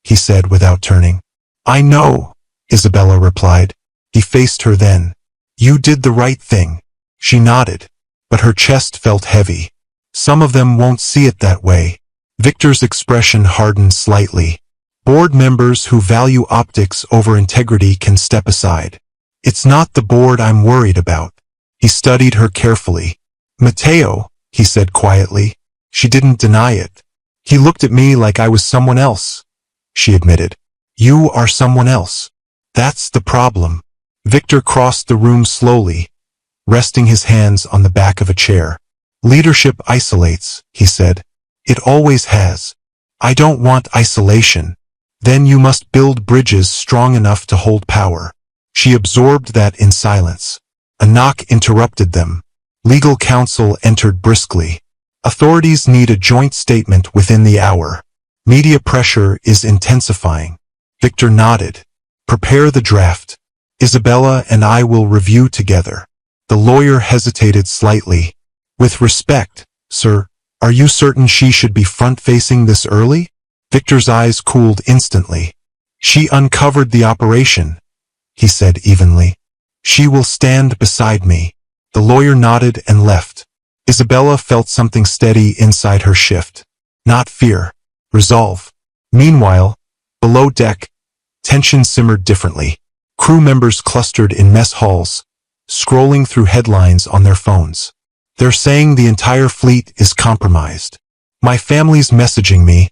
he said without turning. I know, Isabella replied. He faced her then. You did the right thing. She nodded, but her chest felt heavy. Some of them won't see it that way. Victor's expression hardened slightly. Board members who value optics over integrity can step aside. It's not the board I'm worried about. He studied her carefully. Matteo, he said quietly. She didn't deny it. He looked at me like I was someone else. She admitted. You are someone else. That's the problem. Victor crossed the room slowly, resting his hands on the back of a chair. Leadership isolates, he said. It always has. I don't want isolation. Then you must build bridges strong enough to hold power. She absorbed that in silence. A knock interrupted them. Legal counsel entered briskly. Authorities need a joint statement within the hour. Media pressure is intensifying. Victor nodded. Prepare the draft. Isabella and I will review together. The lawyer hesitated slightly. With respect, sir, are you certain she should be front-facing this early? Victor's eyes cooled instantly. She uncovered the operation, he said evenly. She will stand beside me. The lawyer nodded and left. Isabella felt something steady inside her shift. Not fear. Resolve. Meanwhile, below deck, tension simmered differently. Crew members clustered in mess halls, scrolling through headlines on their phones. They're saying the entire fleet is compromised. My family's messaging me,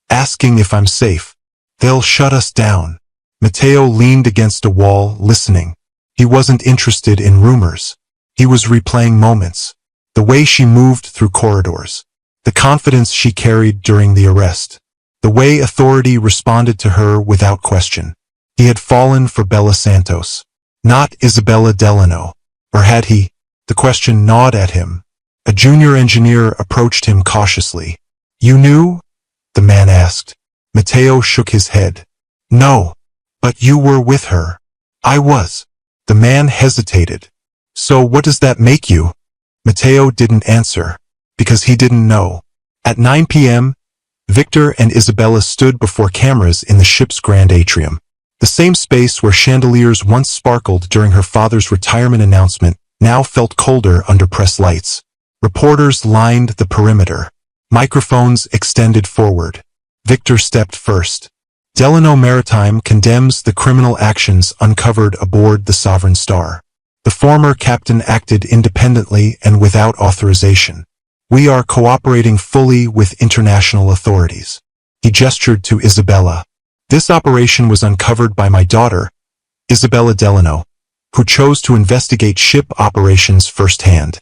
asking if I'm safe. They'll shut us down. Matteo leaned against a wall, listening. He wasn't interested in rumors. He was replaying moments. The way she moved through corridors. The confidence she carried during the arrest. The way authority responded to her without question. He had fallen for Bella Santos, not Isabella Delano. Or had he? The question gnawed at him. A junior engineer approached him cautiously. You knew? The man asked. Matteo shook his head. No. But you were with her. I was. The man hesitated. So what does that make you? Matteo didn't answer, because he didn't know. At 9 p.m., Victor and Isabella stood before cameras in the ship's grand atrium. The same space where chandeliers once sparkled during her father's retirement announcement now felt colder under press lights. Reporters lined the perimeter. Microphones extended forward. Victor stepped first. Delano Maritime condemns the criminal actions uncovered aboard the Sovereign Star. The former captain acted independently and without authorization. We are cooperating fully with international authorities. He gestured to Isabella. This operation was uncovered by my daughter, Isabella Delano, who chose to investigate ship operations firsthand.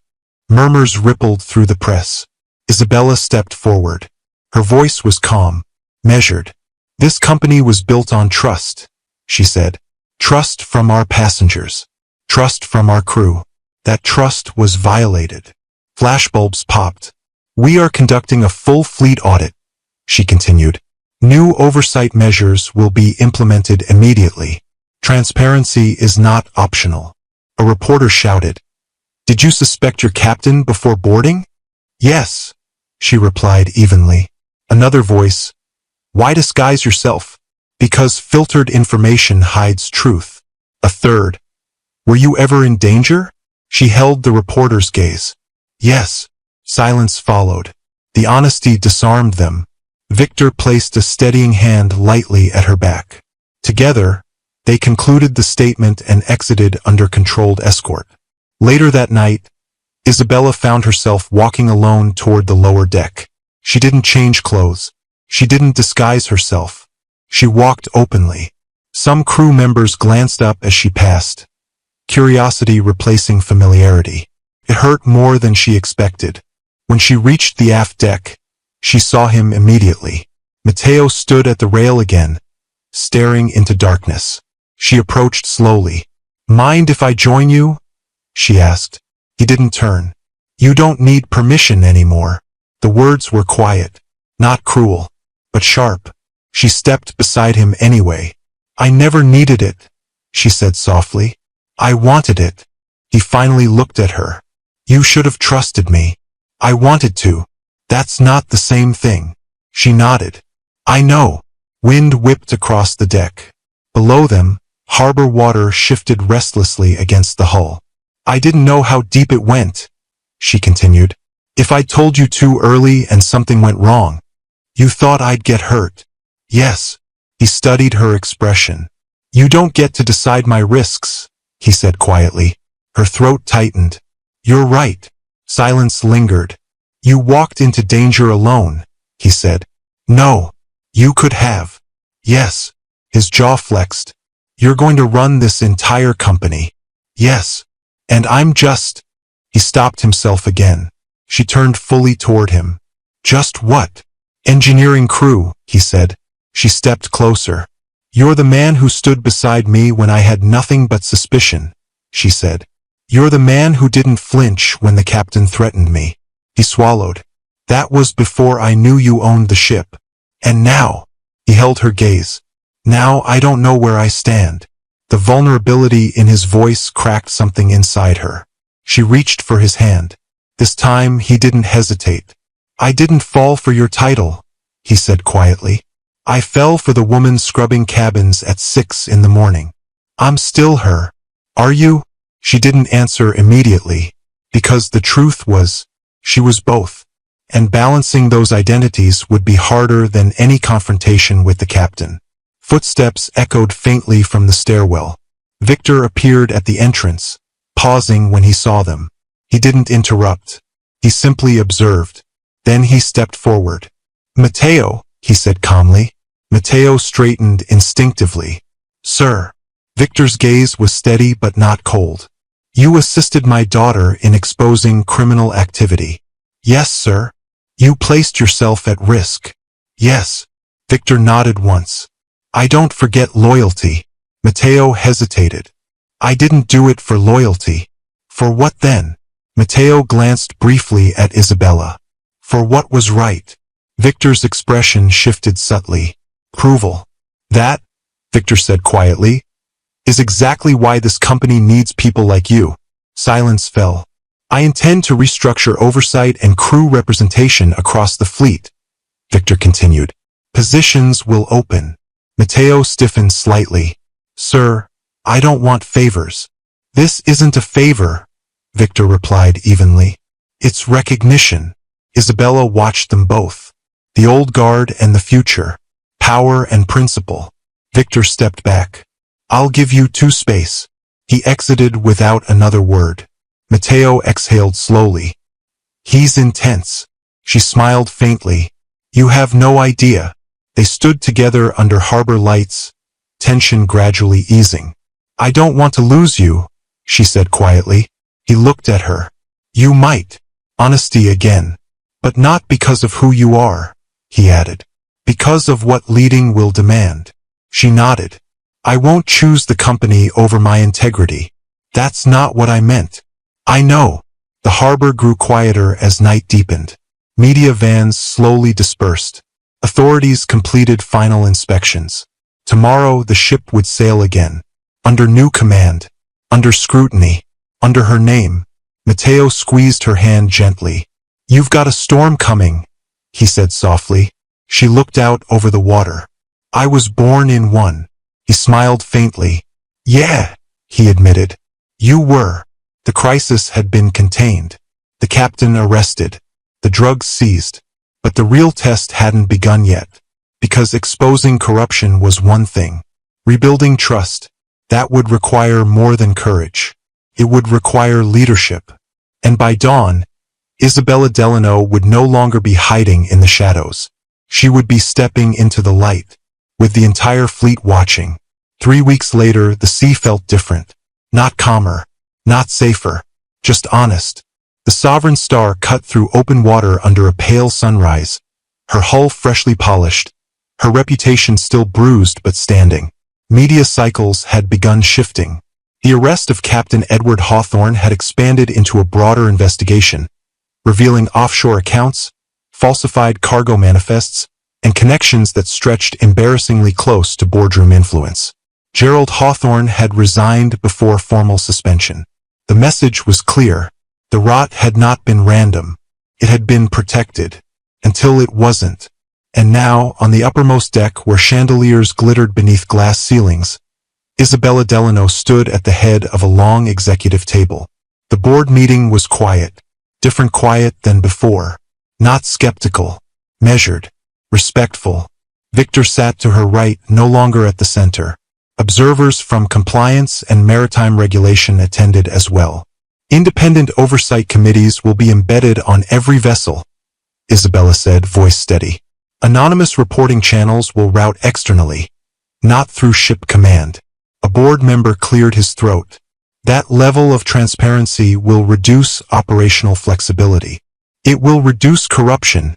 Murmurs rippled through the press. Isabella stepped forward. Her voice was calm, measured. This company was built on trust, she said. Trust from our passengers. Trust from our crew. That trust was violated. Flashbulbs popped. We are conducting a full fleet audit, she continued. New oversight measures will be implemented immediately. Transparency is not optional. A reporter shouted. Did you suspect your captain before boarding? Yes, she replied evenly. Another voice. Why disguise yourself? Because filtered information hides truth. A third. Were you ever in danger? She held the reporter's gaze. Yes. Silence followed. The honesty disarmed them. Victor placed a steadying hand lightly at her back. Together, they concluded the statement and exited under controlled escort. Later that night, Isabella found herself walking alone toward the lower deck. She didn't change clothes. She didn't disguise herself. She walked openly. Some crew members glanced up as she passed. Curiosity replacing familiarity. It hurt more than she expected. When she reached the aft deck, she saw him immediately. Matteo stood at the rail again, staring into darkness. She approached slowly. Mind if I join you? She asked. He didn't turn. You don't need permission anymore. The words were quiet, not cruel, but sharp. She stepped beside him anyway. I never needed it, she said softly. I wanted it. He finally looked at her. You should have trusted me. I wanted to. That's not the same thing. She nodded. I know. Wind whipped across the deck. Below them, Harbor water shifted restlessly against the hull. I didn't know how deep it went, she continued. If I told you too early and something went wrong, you thought I'd get hurt. Yes. He studied her expression. You don't get to decide my risks, he said quietly. Her throat tightened. You're right. Silence lingered. You walked into danger alone, he said. No. You could have. Yes. His jaw flexed. You're going to run this entire company. Yes. And I'm just... He stopped himself again. She turned fully toward him. Just what? Engineering crew, he said. She stepped closer. You're the man who stood beside me when I had nothing but suspicion, she said. You're the man who didn't flinch when the captain threatened me. He swallowed. That was before I knew you owned the ship. And now, he held her gaze. Now I don't know where I stand. The vulnerability in his voice cracked something inside her. She reached for his hand. This time he didn't hesitate. I didn't fall for your title, he said quietly. I fell for the woman scrubbing cabins at 6 in the morning. I'm still her. Are you? She didn't answer immediately, because the truth was, she was both. And balancing those identities would be harder than any confrontation with the captain. Footsteps echoed faintly from the stairwell. Victor appeared at the entrance, pausing when he saw them. He didn't interrupt. He simply observed. Then he stepped forward. Matteo, he said calmly. Matteo straightened instinctively. Sir. Victor's gaze was steady but not cold. You assisted my daughter in exposing criminal activity. Yes, sir. You placed yourself at risk. Yes. Victor nodded once. I don't forget loyalty. Matteo hesitated. I didn't do it for loyalty. For what then? Matteo glanced briefly at Isabella. For what was right. Victor's expression shifted subtly. Approval. That, Victor said quietly, is exactly why this company needs people like you. Silence fell. I intend to restructure oversight and crew representation across the fleet, Victor continued. Positions will open. Matteo stiffened slightly. Sir, I don't want favors. This isn't a favor, Victor replied evenly. It's recognition. Isabella watched them both. The old guard and the future. Power and principle. Victor stepped back. I'll give you 2 space. He exited without another word. Matteo exhaled slowly. He's intense. She smiled faintly. You have no idea. They stood together under harbor lights, tension gradually easing. I don't want to lose you, she said quietly. He looked at her. You might. Honesty again. But not because of who you are, he added. Because of what leading will demand. She nodded. I won't choose the company over my integrity. That's not what I meant. I know. The harbor grew quieter as night deepened. Media vans slowly dispersed. Authorities completed final inspections. Tomorrow the ship would sail again. Under new command. Under scrutiny. Under her name. Matteo squeezed her hand gently. You've got a storm coming, he said softly. She looked out over the water. I was born in one. He smiled faintly. Yeah, he admitted. You were. The crisis had been contained. The captain arrested. The drugs seized. But the real test hadn't begun yet. Because exposing corruption was one thing. Rebuilding trust. That would require more than courage. It would require leadership. And by dawn, Isabella Delano would no longer be hiding in the shadows. She would be stepping into the light, with the entire fleet watching. 3 weeks later, the sea felt different. Not calmer, not safer, just honest. The Sovereign Star cut through open water under a pale sunrise, her hull freshly polished, her reputation still bruised but standing. Media cycles had begun shifting. The arrest of Captain Edward Hawthorne had expanded into a broader investigation, revealing offshore accounts, falsified cargo manifests, and connections that stretched embarrassingly close to boardroom influence. Gerald Hawthorne had resigned before formal suspension. The message was clear. The rot had not been random. It had been protected. Until it wasn't. And now, on the uppermost deck where chandeliers glittered beneath glass ceilings, Isabella Delano stood at the head of a long executive table. The board meeting was quiet, different quiet than before. Not skeptical, measured, respectful. Victor sat to her right, no longer at the center. Observers from compliance and maritime regulation attended as well. Independent oversight committees will be embedded on every vessel, Isabella said, voice steady. Anonymous reporting channels will route externally, not through ship command. A board member cleared his throat. That level of transparency will reduce operational flexibility. It will reduce corruption,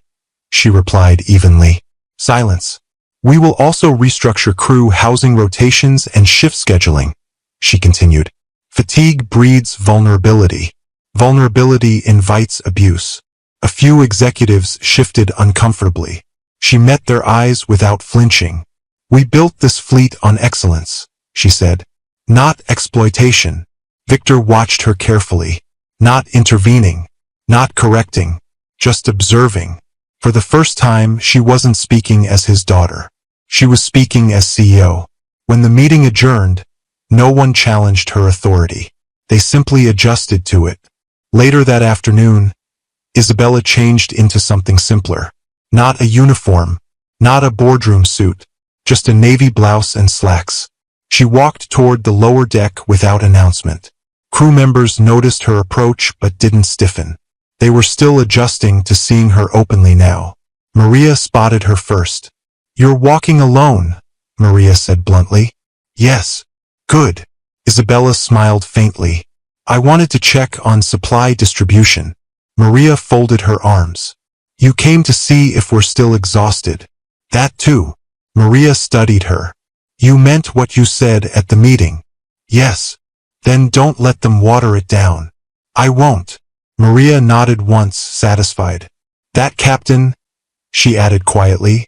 she replied evenly. Silence. We will also restructure crew housing rotations and shift scheduling, she continued. Fatigue breeds vulnerability. Vulnerability invites abuse. A few executives shifted uncomfortably. She met their eyes without flinching. We built this fleet on excellence, she said. Not exploitation. Victor watched her carefully. Not intervening. Not correcting. Just observing. For the first time, she wasn't speaking as his daughter. She was speaking as CEO. When the meeting adjourned, no one challenged her authority. They simply adjusted to it. Later that afternoon, Isabella changed into something simpler. Not a uniform, not a boardroom suit, just a navy blouse and slacks. She walked toward the lower deck without announcement. Crew members noticed her approach but didn't stiffen. They were still adjusting to seeing her openly now. Maria spotted her first. You're walking alone, Maria said bluntly. Yes. Good. Isabella smiled faintly. I wanted to check on supply distribution. Maria folded her arms. You came to see if we're still exhausted. That too. Maria studied her. You meant what you said at the meeting. Yes. Then don't let them water it down. I won't. Maria nodded once, satisfied. That captain, she added quietly.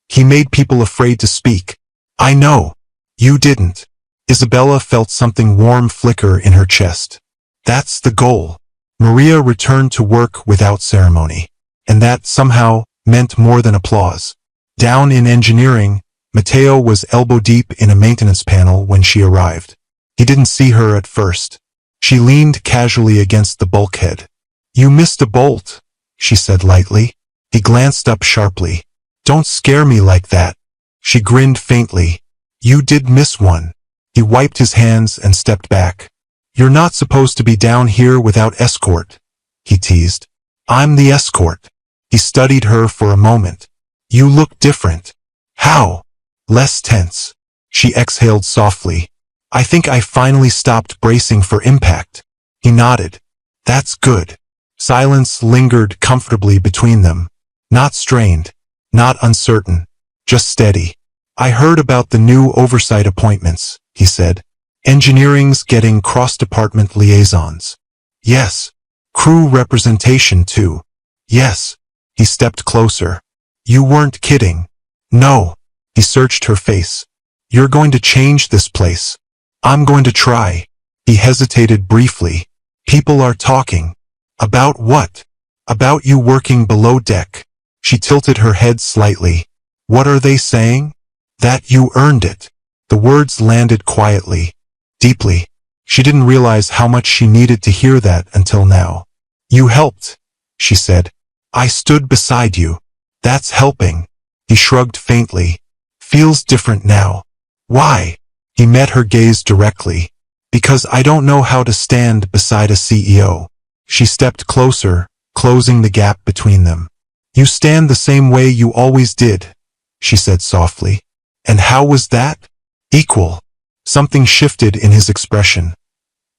He made people afraid to speak. I know. You didn't. Isabella felt something warm flicker in her chest. That's the goal. Maria returned to work without ceremony. And that, somehow, meant more than applause. Down in engineering, Matteo was elbow-deep in a maintenance panel when she arrived. He didn't see her at first. She leaned casually against the bulkhead. You missed a bolt, she said lightly. He glanced up sharply. Don't scare me like that. She grinned faintly. You did miss one. He wiped his hands and stepped back. You're not supposed to be down here without escort, he teased. I'm the escort. He studied her for a moment. You look different. How? Less tense. She exhaled softly. I think I finally stopped bracing for impact. He nodded. That's good. Silence lingered comfortably between them. Not strained. Not uncertain. Just steady. I heard about the new oversight appointments, he said. Engineering's getting cross-department liaisons. Yes. Crew representation too. Yes. He stepped closer. You weren't kidding. No. He searched her face. You're going to change this place. I'm going to try. He hesitated briefly. People are talking. About what? About you working below deck. She tilted her head slightly. What are they saying? That you earned it. The words landed quietly, deeply. She didn't realize how much she needed to hear that until now. You helped, she said. I stood beside you. That's helping. He shrugged faintly. Feels different now. Why? He met her gaze directly. Because I don't know how to stand beside a CEO. She stepped closer, closing the gap between them. You stand the same way you always did, she said softly. And how was that? Equal. Something shifted in his expression.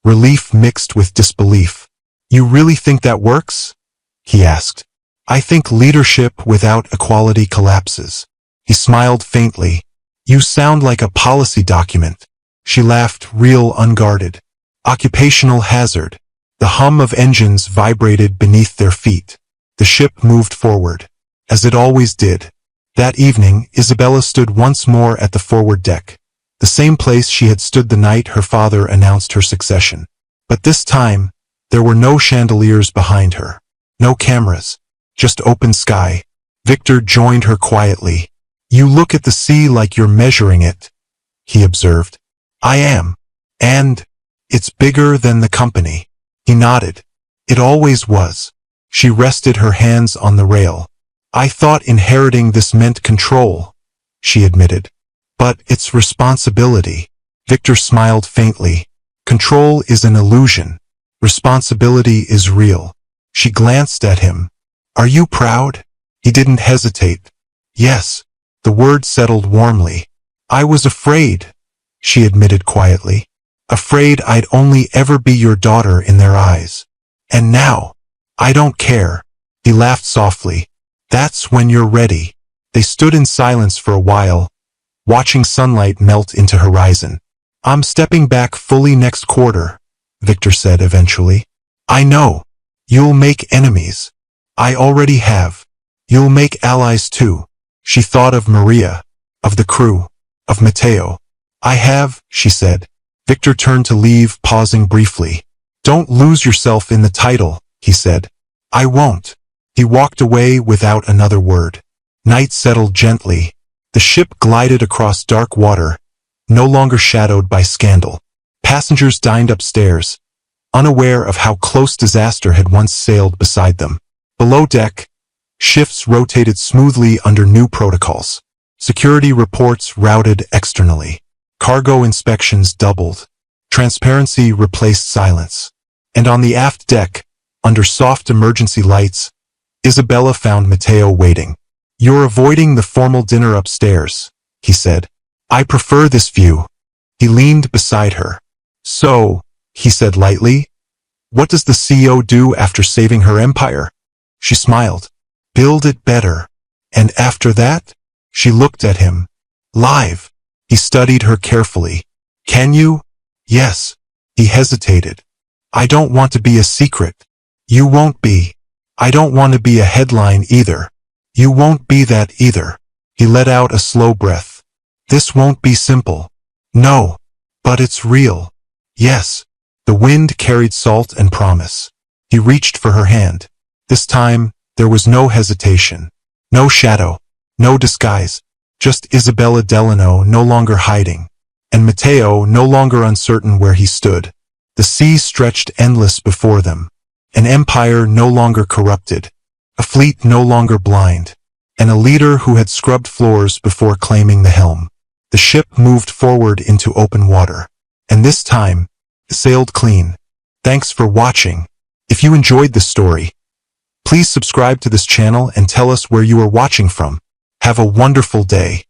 Relief mixed with disbelief. You really think that works? He asked. I think leadership without equality collapses. He smiled faintly. You sound like a policy document. She laughed, real unguarded. Occupational hazard. The hum of engines vibrated beneath their feet. The ship moved forward, as it always did. That evening, Isabella stood once more at the forward deck, the same place she had stood the night her father announced her succession. But this time, there were no chandeliers behind her, no cameras, just open sky. Victor joined her quietly. You look at the sea like you're measuring it, he observed. I am. And it's bigger than the company. He nodded. It always was. She rested her hands on the rail. I thought inheriting this meant control, she admitted. But it's responsibility. Victor smiled faintly. Control is an illusion. Responsibility is real. She glanced at him. Are you proud? He didn't hesitate. Yes. The word settled warmly. I was afraid, she admitted quietly. Afraid I'd only ever be your daughter in their eyes. And now, I don't care. He laughed softly. That's when you're ready. They stood in silence for a while, watching sunlight melt into horizon. I'm stepping back fully next quarter, Victor said eventually. I know. You'll make enemies. I already have. You'll make allies too. She thought of Maria, of the crew, of Matteo. I have, she said. Victor turned to leave, pausing briefly. Don't lose yourself in the title, he said. I won't. He walked away without another word. Night settled gently. The ship glided across dark water, no longer shadowed by scandal. Passengers dined upstairs, unaware of how close disaster had once sailed beside them. Below deck, shifts rotated smoothly under new protocols. Security reports routed externally. Cargo inspections doubled. Transparency replaced silence. And on the aft deck, under soft emergency lights, Isabella found Matteo waiting. You're avoiding the formal dinner upstairs, he said. I prefer this view. He leaned beside her. So, he said lightly, what does the CEO do after saving her empire? She smiled. Build it better. And after that? She looked at him. Live. He studied her carefully. Can you? Yes. He hesitated. I don't want to be a secret. You won't be. I don't want to be a headline either. You won't be that either. He let out a slow breath. This won't be simple. No. But it's real. Yes. The wind carried salt and promise. He reached for her hand. This time, there was no hesitation. No shadow. No disguise. Just Isabella Delano no longer hiding. And Matteo no longer uncertain where he stood. The sea stretched endless before them. An empire no longer corrupted. A fleet no longer blind. And a leader who had scrubbed floors before claiming the helm. The ship moved forward into open water. And this time, it sailed clean. Thanks for watching. If you enjoyed this story, please subscribe to this channel and tell us where you are watching from. Have a wonderful day.